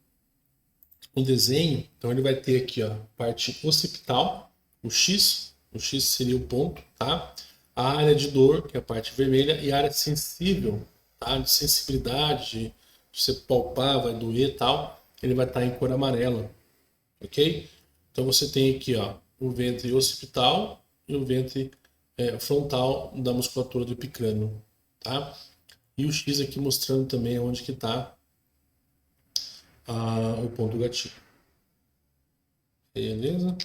A: desenho, então ele vai ter aqui, ó, parte occipital, o X seria o ponto, tá? A área de dor, que é a parte vermelha, e a área sensível, tá? De sensibilidade, de você palpar, vai doer e tal, ele vai estar em cor amarela, ok? Então você tem aqui, ó, o ventre occipital e o ventre frontal da musculatura do epicrânio, tá? E o X aqui mostrando também onde que está o ponto gatilho. Beleza?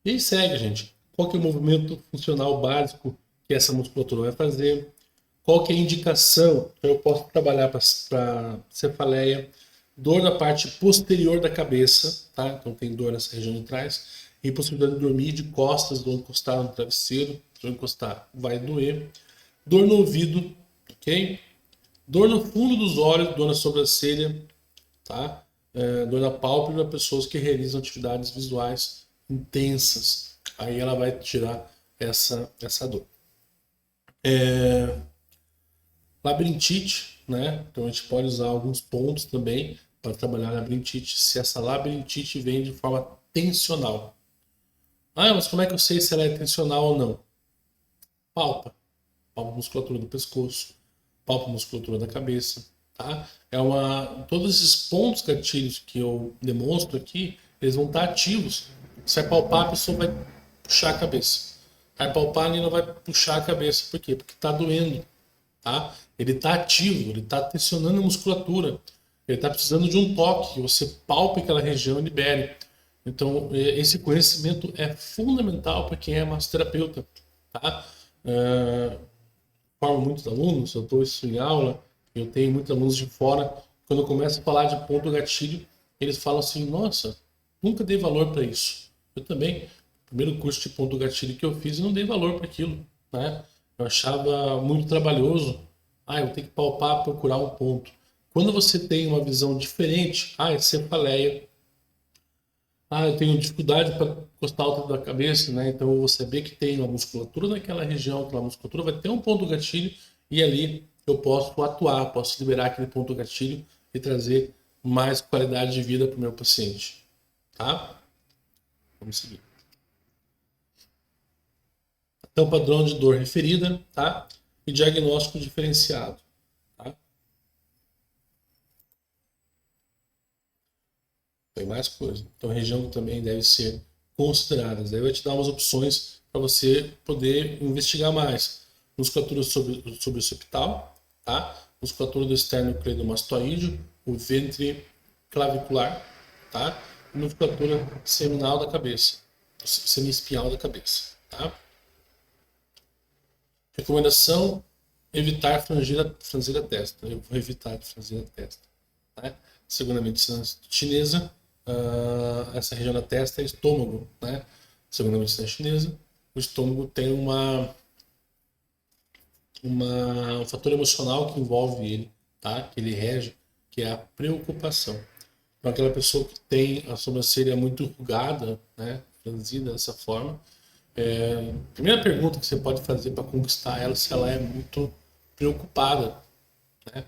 A: E aí segue, gente. Qual que é o movimento funcional básico que essa musculatura vai fazer? Qual que é a indicação que eu posso trabalhar para cefaleia? Dor na parte posterior da cabeça, tá? Então tem dor nessa região de trás. Impossibilidade de dormir de costas, dor encostar no travesseiro. Se eu encostar, vai doer. Dor no ouvido, ok? Dor no fundo dos olhos, dor na sobrancelha, tá? Dor na pálpebra, pessoas que realizam atividades visuais intensas. Aí ela vai tirar essa dor. Labirintite, né? Então a gente pode usar alguns pontos também para trabalhar a labirintite, se essa labirintite vem de forma tensional. Ah, mas como é que eu sei se ela é tensional ou não? Palpa a musculatura do pescoço, palpa a musculatura da cabeça, tá? Todos esses pontos gatilhos que eu demonstro aqui, eles vão estar ativos. Se vai palpar, a pessoa vai puxar a cabeça. Vai palpar e não vai puxar a cabeça. Por quê? Porque está doendo, tá? Ele está ativo, ele está tensionando a musculatura. Ele está precisando de um toque, que você palpe aquela região e libere. Então, esse conhecimento é fundamental para quem é massoterapeuta, tá? Formo muitos alunos, eu dou isso em aula, eu tenho muitos alunos de fora. Quando eu começo a falar de ponto gatilho, eles falam assim: nossa, nunca dei valor para isso. Eu também, o primeiro curso de ponto gatilho que eu fiz, eu não dei valor para aquilo, né? Eu achava muito trabalhoso. Eu tenho que palpar, procurar um ponto. Quando você tem uma visão diferente, é cefaleia. Eu tenho dificuldade para encostar o alto da cabeça, né? Então eu vou saber que tem uma musculatura naquela região, aquela musculatura vai ter um ponto gatilho e ali eu posso atuar, posso liberar aquele ponto gatilho e trazer mais qualidade de vida para o meu paciente, tá? Vamos seguir. Então, padrão de dor referida, tá? E diagnóstico diferenciado, tá? Tem mais coisa. Então, a região também deve ser considerada. Daí vai te dar umas opções para você poder investigar mais. Musculatura sobre o septal, tá? Musculatura do esternocleidomastoide, o ventre clavicular, tá? E musculatura seminal da cabeça, semiespinhal da cabeça, tá? Recomendação: evitar franzir a testa. Eu vou evitar de franzir a testa. Né? Segundo a medicina chinesa, essa região da testa é estômago. Né? Segundo a medicina chinesa, o estômago tem um fator emocional que envolve ele, tá? Que ele rege, que é a preocupação. Então, aquela pessoa que tem a sobrancelha muito enrugada, né? Franzida dessa forma, a primeira pergunta que você pode fazer para conquistar ela, se ela é muito preocupada, né?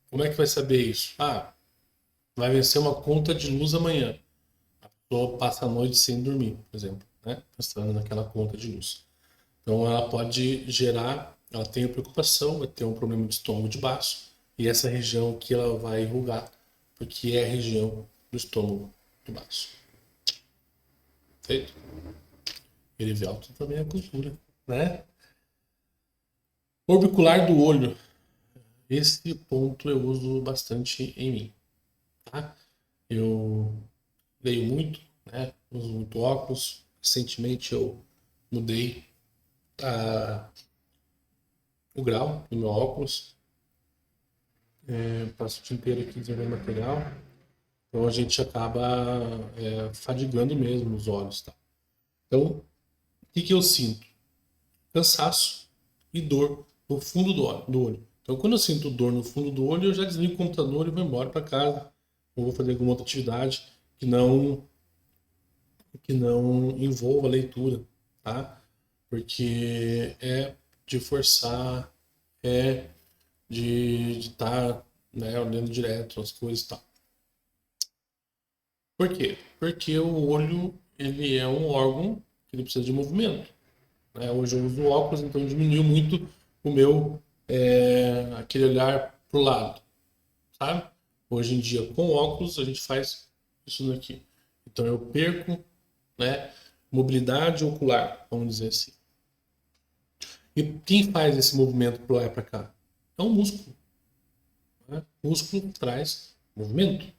A: Como é que vai saber isso? Vai vencer uma conta de luz amanhã. A pessoa passa a noite sem dormir, por exemplo, né? Pensando naquela conta de luz. Então ela pode gerar, ela tem a preocupação, vai ter um problema de estômago de baixo, e essa região que ela vai enrugar, porque é a região do estômago de baixo. Feito? Erivelto também é cultura, né? Orbicular do olho. Esse ponto eu uso bastante em mim, tá? Eu leio muito, né? Uso muito óculos. Recentemente eu mudei o grau do meu óculos. Passo o dia inteiro aqui desenvolvendo material. Então a gente acaba fadigando mesmo os olhos, tá? Então, o que eu sinto? Cansaço e dor no fundo do olho. Então, quando eu sinto dor no fundo do olho, eu já desligo o computador e vou embora para casa. Ou vou fazer alguma outra atividade que não envolva leitura, tá? Porque é de forçar, é de estar, né, olhando direto as coisas e tal. Por quê? Porque o olho, ele é um órgão que ele precisa de movimento, né? Hoje eu uso óculos, então diminuiu muito o meu, aquele olhar pro lado, sabe? Hoje em dia, com óculos, a gente faz isso daqui. Então eu perco, né, mobilidade ocular, vamos dizer assim. E quem faz esse movimento para lá e para cá? É um músculo. Né? O músculo traz movimento,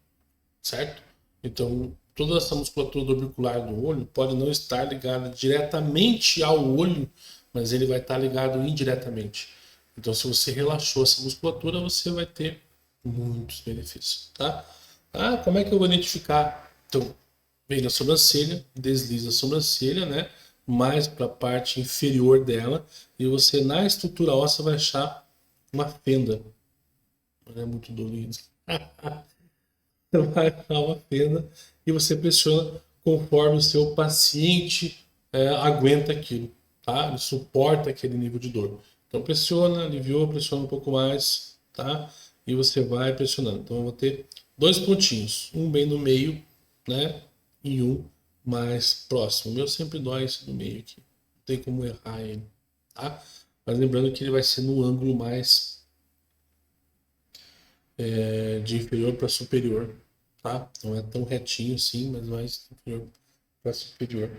A: certo? Então, toda essa musculatura do orbicular do olho pode não estar ligada diretamente ao olho, mas ele vai estar ligado indiretamente. Então, se você relaxou essa musculatura, você vai ter muitos benefícios, tá? Como é que eu vou identificar? Então, vem na sobrancelha, desliza a sobrancelha, né? Mais para a parte inferior dela, e você na estrutura óssea vai achar uma fenda. Não é muito dolorido. Você vai achar uma fenda e você pressiona conforme o seu paciente aguenta aquilo, tá? Ele suporta aquele nível de dor. Então pressiona, aliviou, pressiona um pouco mais, tá? E você vai pressionando. Então eu vou ter dois pontinhos, um bem no meio, né? E um mais próximo. O meu sempre dói esse do meio aqui. Não tem como errar ele, tá? Mas lembrando que ele vai ser no ângulo mais de inferior para superior, tá? Não é tão retinho assim, mas mais inferior para superior.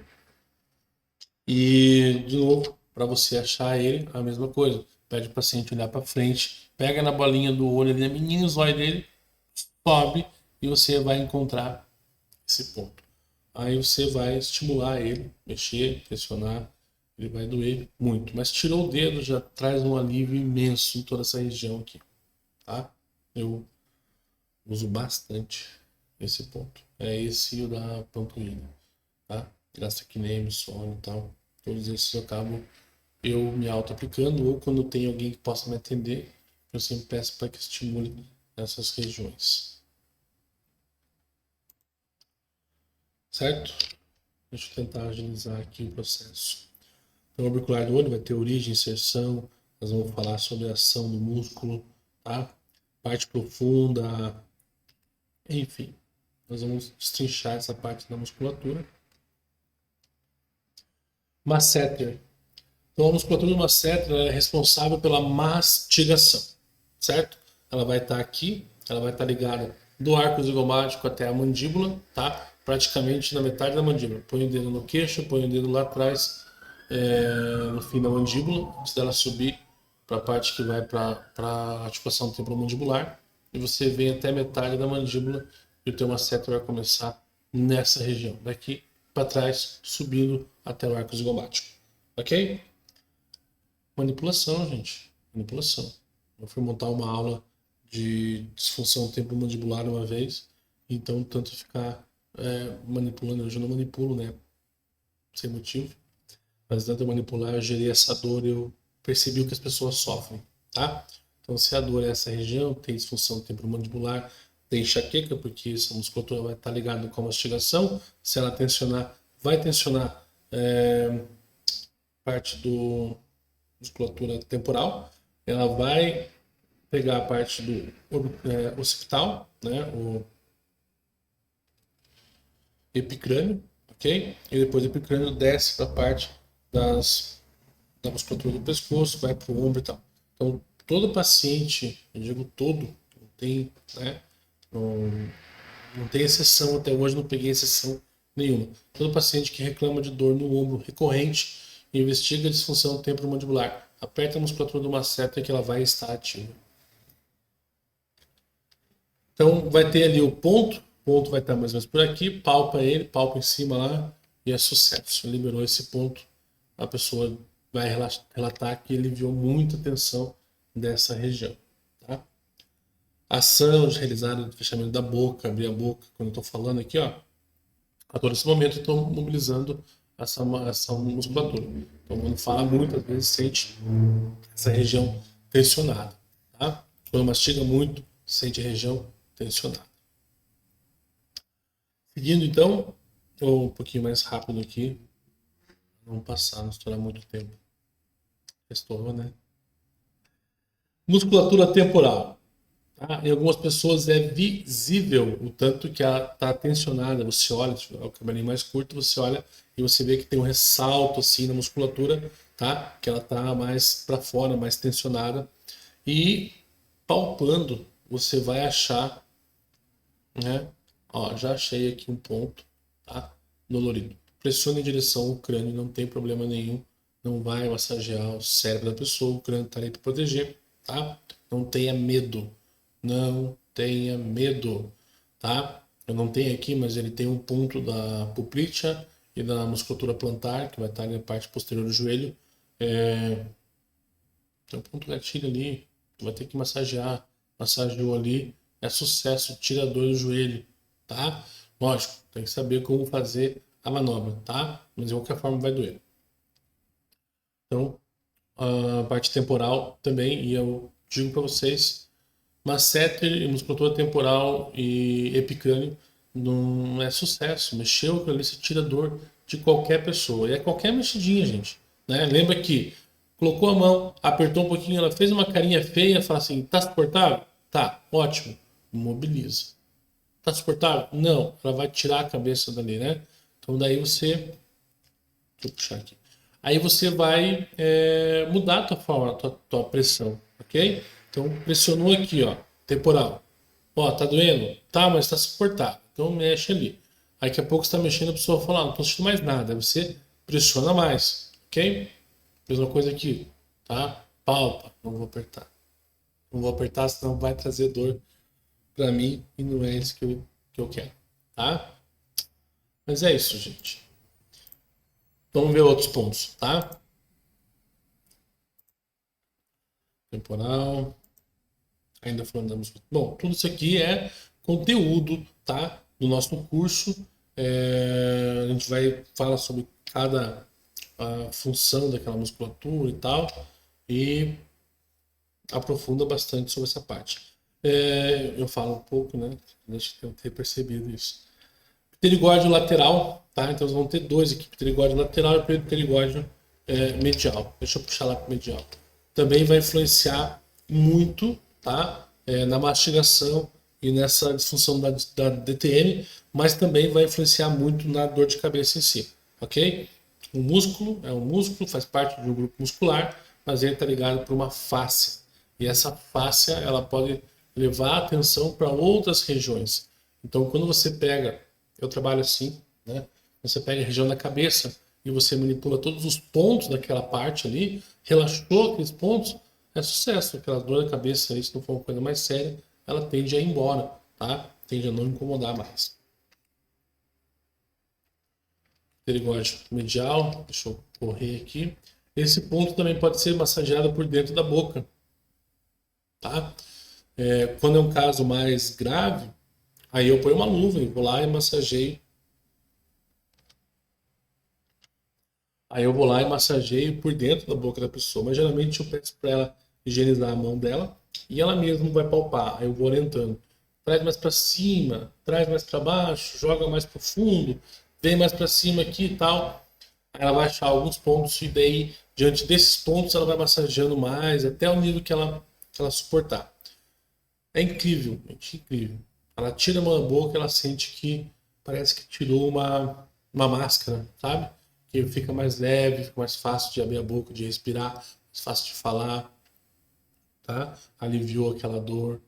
A: E, de novo, para você achar ele, a mesma coisa. Pede o paciente olhar para frente, pega na bolinha do olho ali, a menina zóio dele, sobe e você vai encontrar esse ponto. Aí você vai estimular ele, mexer, pressionar, ele vai doer muito. Mas tirou o dedo, já traz um alívio imenso em toda essa região aqui, tá? Eu uso bastante esse ponto. É esse e o da panturrilha, tá? Gastrocnêmio, sono e tal. Todos esses eu acabo me auto-aplicando, ou quando tem alguém que possa me atender, eu sempre peço para que estimule essas regiões. Certo? Deixa eu tentar agilizar aqui o processo. Então, o orbicular do olho vai ter origem, inserção, nós vamos falar sobre a ação do músculo, tá? Parte profunda, enfim. Nós vamos destrinchar essa parte da musculatura. Masseter. Então, a musculatura do masseter é responsável pela mastigação, certo? Ela vai estar aqui, ela vai estar ligada do arco zigomático até a mandíbula, tá? Praticamente na metade da mandíbula. Põe o dedo no queixo, põe o dedo lá atrás, no fim da mandíbula, antes dela subir para a parte que vai para a articulação temporomandibular, e você vem até metade da mandíbula e o teu masseter vai começar nessa região, daqui para trás, subindo até o arco zigomático, ok? Manipulação, gente, manipulação. Eu fui montar uma aula de disfunção temporomandibular uma vez, então tanto ficar manipulando, eu já não manipulo, né, sem motivo, mas tanto eu manipular, eu gerei essa dor e eu percebi o que as pessoas sofrem, tá? Então, se a dor é essa região, tem disfunção temporomandibular, tem enxaqueca, porque essa musculatura vai estar ligada com a mastigação. Se ela tensionar, vai tensionar parte do musculatura temporal. Ela vai pegar a parte do occipital, né, o epicrânio, ok? E depois o epicrânio desce para a parte da musculatura do pescoço, vai para o ombro e tal. Então, todo paciente, eu digo todo, não tem, né, não tem exceção, até hoje não peguei exceção nenhuma. Todo paciente que reclama de dor no ombro recorrente, investiga a disfunção temporomandibular, aperta a musculatura do masseter que ela vai estar ativa. Então, vai ter ali o ponto vai estar mais ou menos por aqui, palpa ele, palpa em cima lá, e é sucesso. Liberou esse ponto, a pessoa vai relatar que aliviou muita tensão dessa região. Tá? Ação realizada de fechamento da boca, abrir a boca, quando eu estou falando aqui, ó, a todo esse momento eu estou mobilizando essa musculatura. Então, quando fala muito, às vezes sente essa região tensionada. Tá? Quando mastiga muito, sente a região tensionada. Seguindo então, ou um pouquinho mais rápido aqui, não passar, não estourar muito tempo. Estourou, né? Musculatura temporal. Tá? Em algumas pessoas é visível o tanto que ela está tensionada. Você olha, o cabelinho mais curto, você olha e você vê que tem um ressalto assim na musculatura, tá? Que ela está mais para fora, mais tensionada. E palpando, você vai achar, né? Ó, já achei aqui um ponto, tá? Dolorido. Pressione em direção ao crânio, não tem problema nenhum. Não vai massagear o cérebro da pessoa, o crânio está ali para proteger, tá? Não tenha medo. Não tenha medo, tá? Eu não tenho aqui, mas ele tem um ponto da poplítea e da musculatura plantar, que vai estar na parte posterior do joelho. Tem um ponto gatilho ali, tu vai ter que massagear. Massageou ali, é sucesso, tira a dor do joelho, tá? Lógico, tem que saber como fazer a manobra, tá? Mas de qualquer forma vai doer. Então, a parte temporal também, e eu digo para vocês, masseter e musculatura temporal e epicrânio não é sucesso. Mexeu aquilo ali, você tira dor de qualquer pessoa. E é qualquer mexidinha, gente. Né? Lembra que colocou a mão, apertou um pouquinho, ela fez uma carinha feia, fala assim, tá suportável? Tá, ótimo. Mobiliza. Tá suportável? Não. Ela vai tirar a cabeça dali, né? Então daí você... Deixa eu puxar aqui. Aí você vai mudar a tua forma, tua pressão, ok? Então pressionou aqui, ó, temporal. Ó, tá doendo? Tá, mas tá suportável. Então mexe ali. Aí daqui a pouco você tá mexendo, a pessoa fala, não tô sentindo mais nada. Aí você pressiona mais, ok? Mesma coisa aqui, tá? Palpa, não vou apertar. Não vou apertar, senão vai trazer dor pra mim e não é isso que eu quero, tá? Mas é isso, gente. Vamos ver outros pontos, tá? Temporal. Ainda falando da musculatura. Bom, tudo isso aqui é conteúdo, tá? Do nosso curso. A gente vai falar sobre cada função daquela musculatura e tal. E aprofunda bastante sobre essa parte. Eu falo um pouco, né? Deixa eu ter percebido isso. Pterigóide lateral, tá? Então vão ter dois aqui, pterigóide lateral e pterigóide medial. Deixa eu puxar lá para medial. Também vai influenciar muito, tá? Na mastigação e nessa disfunção da DTM, mas também vai influenciar muito na dor de cabeça em si, ok? O músculo é um músculo, faz parte de um grupo muscular, mas ele está ligado por uma fáscia. E essa fáscia, ela pode levar a atenção para outras regiões. Então, quando você pega, eu trabalho assim, né? Você pega a região da cabeça e você manipula todos os pontos daquela parte ali, relaxou aqueles pontos, é sucesso. Aquela dor da cabeça, aí, se não for uma coisa mais séria, ela tende a ir embora, tá? Tende a não incomodar mais. Pterigóide medial, deixa eu correr aqui. Esse ponto também pode ser massageado por dentro da boca, tá? Quando é um caso mais grave, aí eu ponho uma luva e vou lá e massageio. Aí eu vou lá e massageio por dentro da boca da pessoa. Mas geralmente eu peço para ela higienizar a mão dela e ela mesma vai palpar. Aí eu vou orientando. Traz mais para cima, traz mais para baixo, joga mais para fundo, vem mais para cima aqui e tal. Aí ela vai achar alguns pontos e daí, diante desses pontos, ela vai massageando mais até o nível que ela suportar. É incrível, gente, incrível. Ela tira a mão da boca, ela sente que parece que tirou uma máscara, sabe? Que fica mais leve, fica mais fácil de abrir a boca, de respirar, mais fácil de falar, tá? Aliviou aquela dor.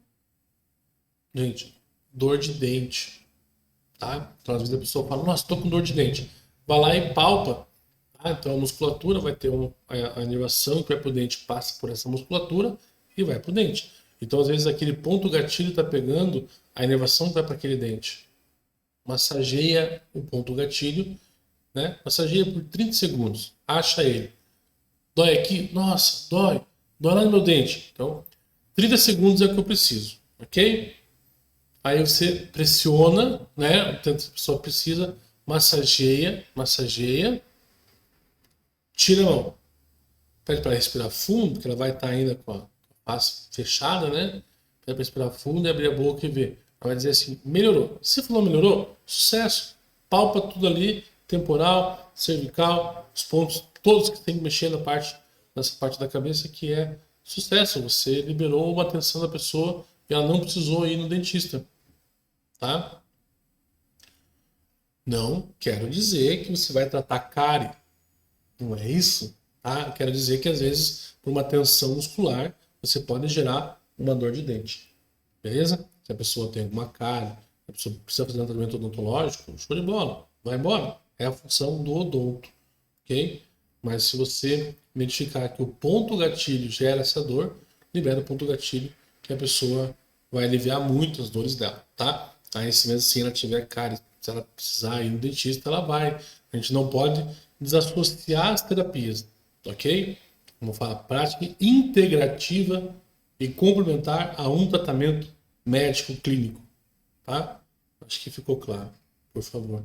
A: Gente, dor de dente, tá? Então às vezes a pessoa fala, nossa, tô com dor de dente. Vai lá e palpa, tá? Então a musculatura vai ter a inervação que vai pro dente, passa por essa musculatura e vai pro dente. Então às vezes aquele ponto gatilho tá pegando, a inervação vai para aquele dente. Massageia o ponto gatilho, né? Massageia por 30 segundos. Acha ele. Dói aqui? Nossa, dói. Dói lá no meu dente. Então, 30 segundos é o que eu preciso, ok? Aí você pressiona, né? O tanto que a pessoa precisa, massageia, tira a mão. Pede para respirar fundo, porque ela vai estar ainda com a face fechada, né? Pede para respirar fundo e abrir a boca e ver. Ela vai dizer assim, melhorou. Se falou melhorou, sucesso. Palpa tudo ali, temporal, cervical, os pontos todos que tem que mexer nessa parte da cabeça, que é sucesso. Você liberou uma atenção da pessoa e ela não precisou ir no dentista, tá? Não quero dizer que você vai tratar cárie. Não é isso, tá? Quero dizer que às vezes, por uma tensão muscular, você pode gerar uma dor de dente. Beleza? Se a pessoa tem alguma cárie, a pessoa precisa fazer um tratamento odontológico, show de bola, vai embora. É a função do odonto, ok? Mas se você identificar que o ponto gatilho gera essa dor, libera o ponto gatilho que a pessoa vai aliviar muito as dores dela, tá? Aí se mesmo assim ela tiver cárie, se ela precisar ir no dentista, ela vai. A gente não pode desassociar as terapias, ok? Como fala, prática integrativa e complementar a um tratamento médico clínico, tá? Acho que ficou claro, por favor.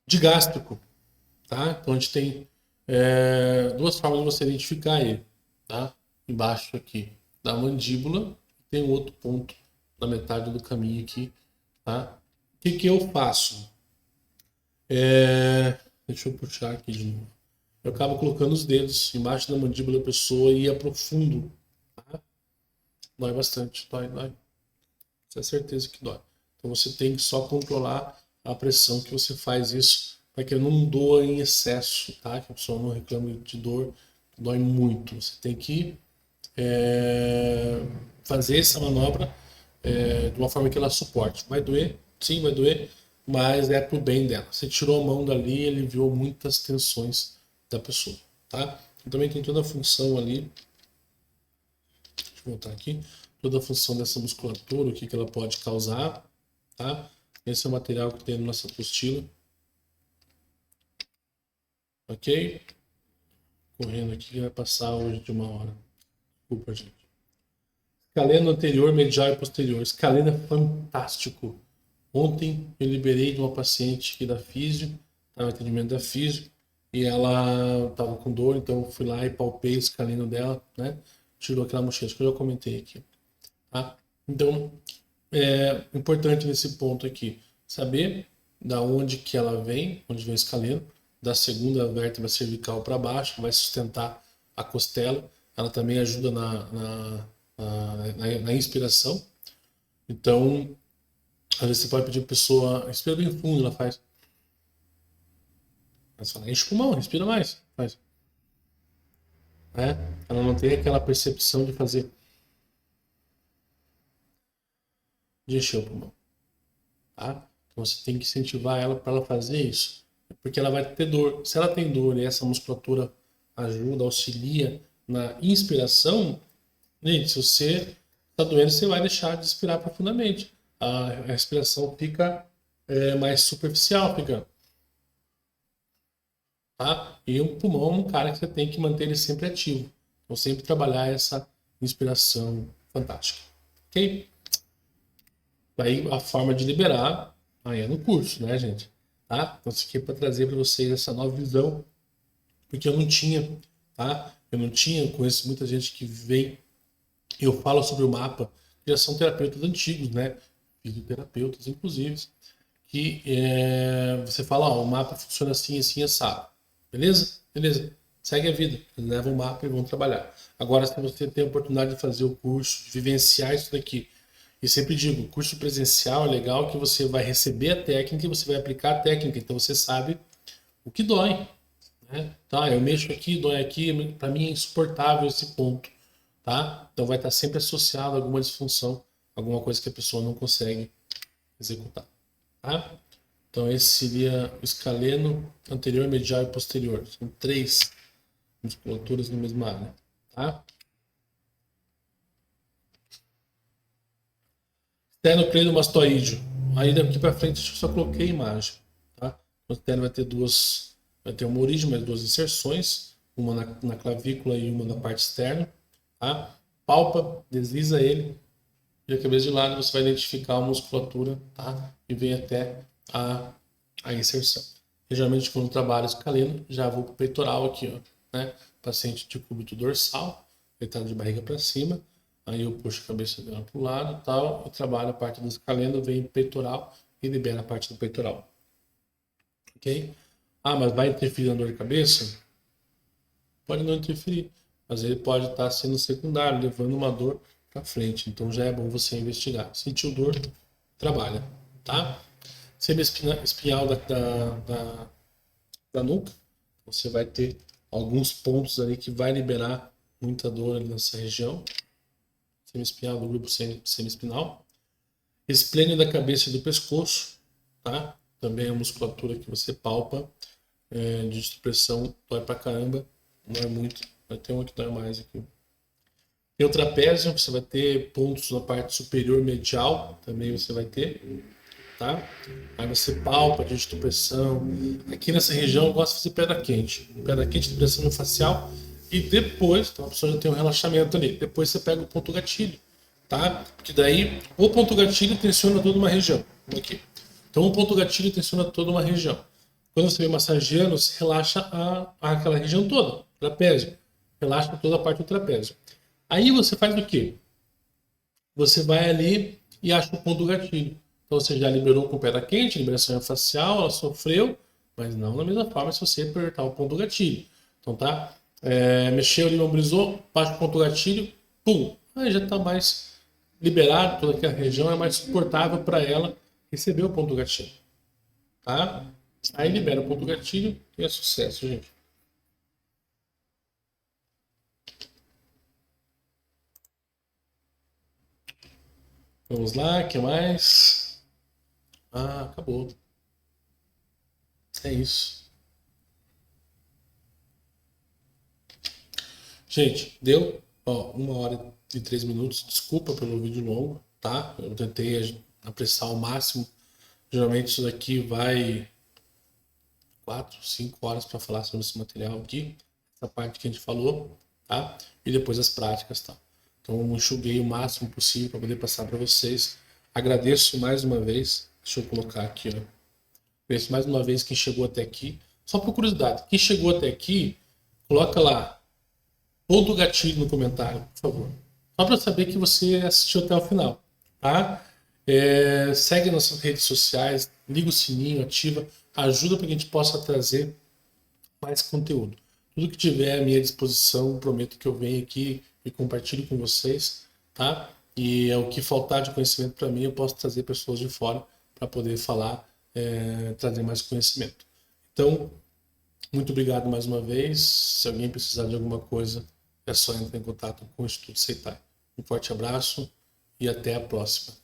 A: De gástrico, tá? Então a gente tem duas formas de você identificar ele, tá? Embaixo aqui da mandíbula, tem um outro ponto na metade do caminho aqui, tá? O que que eu faço? Deixa eu puxar aqui de novo. Eu acabo colocando os dedos embaixo da mandíbula da pessoa e aprofundo, tá? Dói bastante, dói. Tenho certeza que dói. Então você tem que só controlar a pressão que você faz isso para que ele não doa em excesso, tá? Que a pessoa não reclame de dor, dói muito. Você tem que fazer essa manobra de uma forma que ela suporte. Vai doer, sim, vai doer, mas é pro bem dela. Você tirou a mão dali e aliviou muitas tensões da pessoa, tá? E também tem toda a função ali, deixa eu voltar aqui, toda a função dessa musculatura, o que ela pode causar, tá? Esse é o material que tem na nossa apostila. Ok? Correndo aqui, vai passar hoje de 1 hora. Desculpa, gente. Escaleno anterior, medial e posterior. Escaleno é fantástico. Ontem eu liberei de uma paciente aqui da físio, estava atendimento da físio, e ela estava com dor, então eu fui lá e palpei o escaleno dela, né? Tirou aquela mochila que eu já comentei aqui. Tá? Então, é importante nesse ponto aqui saber da onde que ela vem, onde vem o escaleno, da segunda vértebra cervical para baixo, vai sustentar a costela. Ela também ajuda na inspiração. Então, às vezes você pode pedir para a pessoa, respira bem fundo, ela faz. Mas fala, enche o pulmão, respira mais. Faz. né? Ela não tem aquela percepção de fazer, de encher o pulmão, tá? Então você tem que incentivar ela para ela fazer isso, porque ela vai ter dor. Se ela tem dor e essa musculatura ajuda, auxilia na inspiração, gente, se você está doendo, você vai deixar de inspirar profundamente. A respiração fica mais superficial, fica, tá? E o pulmão é um cara que você tem que manter ele sempre ativo. Então sempre trabalhar essa inspiração fantástica, ok? Aí a forma de liberar aí é no curso, né, gente? Tá? Então isso aqui é para trazer para vocês essa nova visão, porque eu não tinha, tá? Eu não tinha, eu conheço muita gente que vem, eu falo sobre o mapa, que já são terapeutas antigos, né? Fisioterapeutas, inclusive, que você fala, ó, o mapa funciona assim, assim, assado. Beleza? Beleza. Segue a vida. Eles levam o mapa e vão trabalhar. Agora, se você tem a oportunidade de fazer o curso, de vivenciar isso daqui, e sempre digo, o curso presencial é legal que você vai receber a técnica e você vai aplicar a técnica. Então você sabe o que dói, né? Tá, eu mexo aqui, dói aqui, para mim é insuportável esse ponto, tá? Então vai estar sempre associado a alguma disfunção, alguma coisa que a pessoa não consegue executar, tá? Então esse seria o escaleno anterior, medial e posterior. São três musculaturas na mesma área, tá? Esternocleidomastoídeo. Aí daqui para frente eu só coloquei a imagem, tá? O externo vai ter uma origem, mais duas inserções, uma na clavícula e uma na parte externa, tá? Palpa, desliza ele, e a cabeça de lado você vai identificar a musculatura, tá? E vem até a inserção. Eu, geralmente quando trabalho escaleno, já vou para o peitoral aqui, ó, né? Paciente de cúbito dorsal, deitado de barriga para cima, aí eu puxo a cabeça dela para o lado e tal, e trabalho a parte do escaleno, vem peitoral e libera a parte do peitoral. Ok? Ah, mas vai interferir na dor de cabeça? Pode não interferir, mas ele pode estar sendo secundário, levando uma dor para frente. Então já é bom você investigar. Sentiu dor, trabalha, tá? Semi-espinhal da nuca, você vai ter alguns pontos ali que vai liberar muita dor ali nessa região. Semi-espinhal do grupo semi-espinal. Esplênio da cabeça e do pescoço, tá? Também é a musculatura que você palpa, de supressão, dói pra caramba, não é muito, vai ter uma que dói mais aqui. Tem o trapézio, você vai ter pontos na parte superior medial, também você vai ter, tá? Aí você palpa, de supressão. Aqui nessa região eu gosto de fazer pedra quente. Pedra quente, depressão facial. E depois, então a pessoa já tem um relaxamento ali. Depois você pega o ponto gatilho, tá? Porque daí o ponto gatilho tensiona toda uma região. Aqui. Então o ponto gatilho tensiona toda uma região. Quando você vem massageando, você relaxa aquela região toda, trapézio. Relaxa toda a parte do trapézio. Aí você faz o quê? Você vai ali e acha o ponto gatilho. Então você já liberou com pedra quente, liberação facial, ela sofreu, mas não da mesma forma se você apertar o ponto gatilho. Então tá? Mexeu ali, mobilizou, baixa o ponto gatilho, pum! Aí já está mais liberado, toda aquela região é mais suportável para ela receber o ponto gatilho. Tá? Aí libera o ponto gatilho e é sucesso, gente. Vamos lá, o que mais? Ah, acabou. É isso. Gente, deu? Ó, 1 hora e 3 minutos. Desculpa pelo vídeo longo, tá? Eu tentei apressar ao máximo. Geralmente isso daqui vai 4, 5 horas para falar sobre esse material aqui. Essa parte que a gente falou, tá? E depois as práticas, tá? Então eu enxuguei o máximo possível para poder passar para vocês. Agradeço mais uma vez. Deixa eu colocar aqui, ó. Agradeço mais uma vez quem chegou até aqui. Só por curiosidade, quem chegou até aqui, coloca lá ponto gatilho no comentário, por favor. Só para saber que você assistiu até o final, tá? Segue nossas redes sociais, liga o sininho, ativa, ajuda para que a gente possa trazer mais conteúdo. Tudo que tiver à minha disposição, prometo que eu venho aqui e compartilho com vocês, tá? E é o que faltar de conhecimento para mim, eu posso trazer pessoas de fora para poder falar, trazer mais conhecimento. Então, muito obrigado mais uma vez. Se alguém precisar de alguma coisa, é só entrar em contato com o Instituto Seitai. Um forte abraço e até a próxima.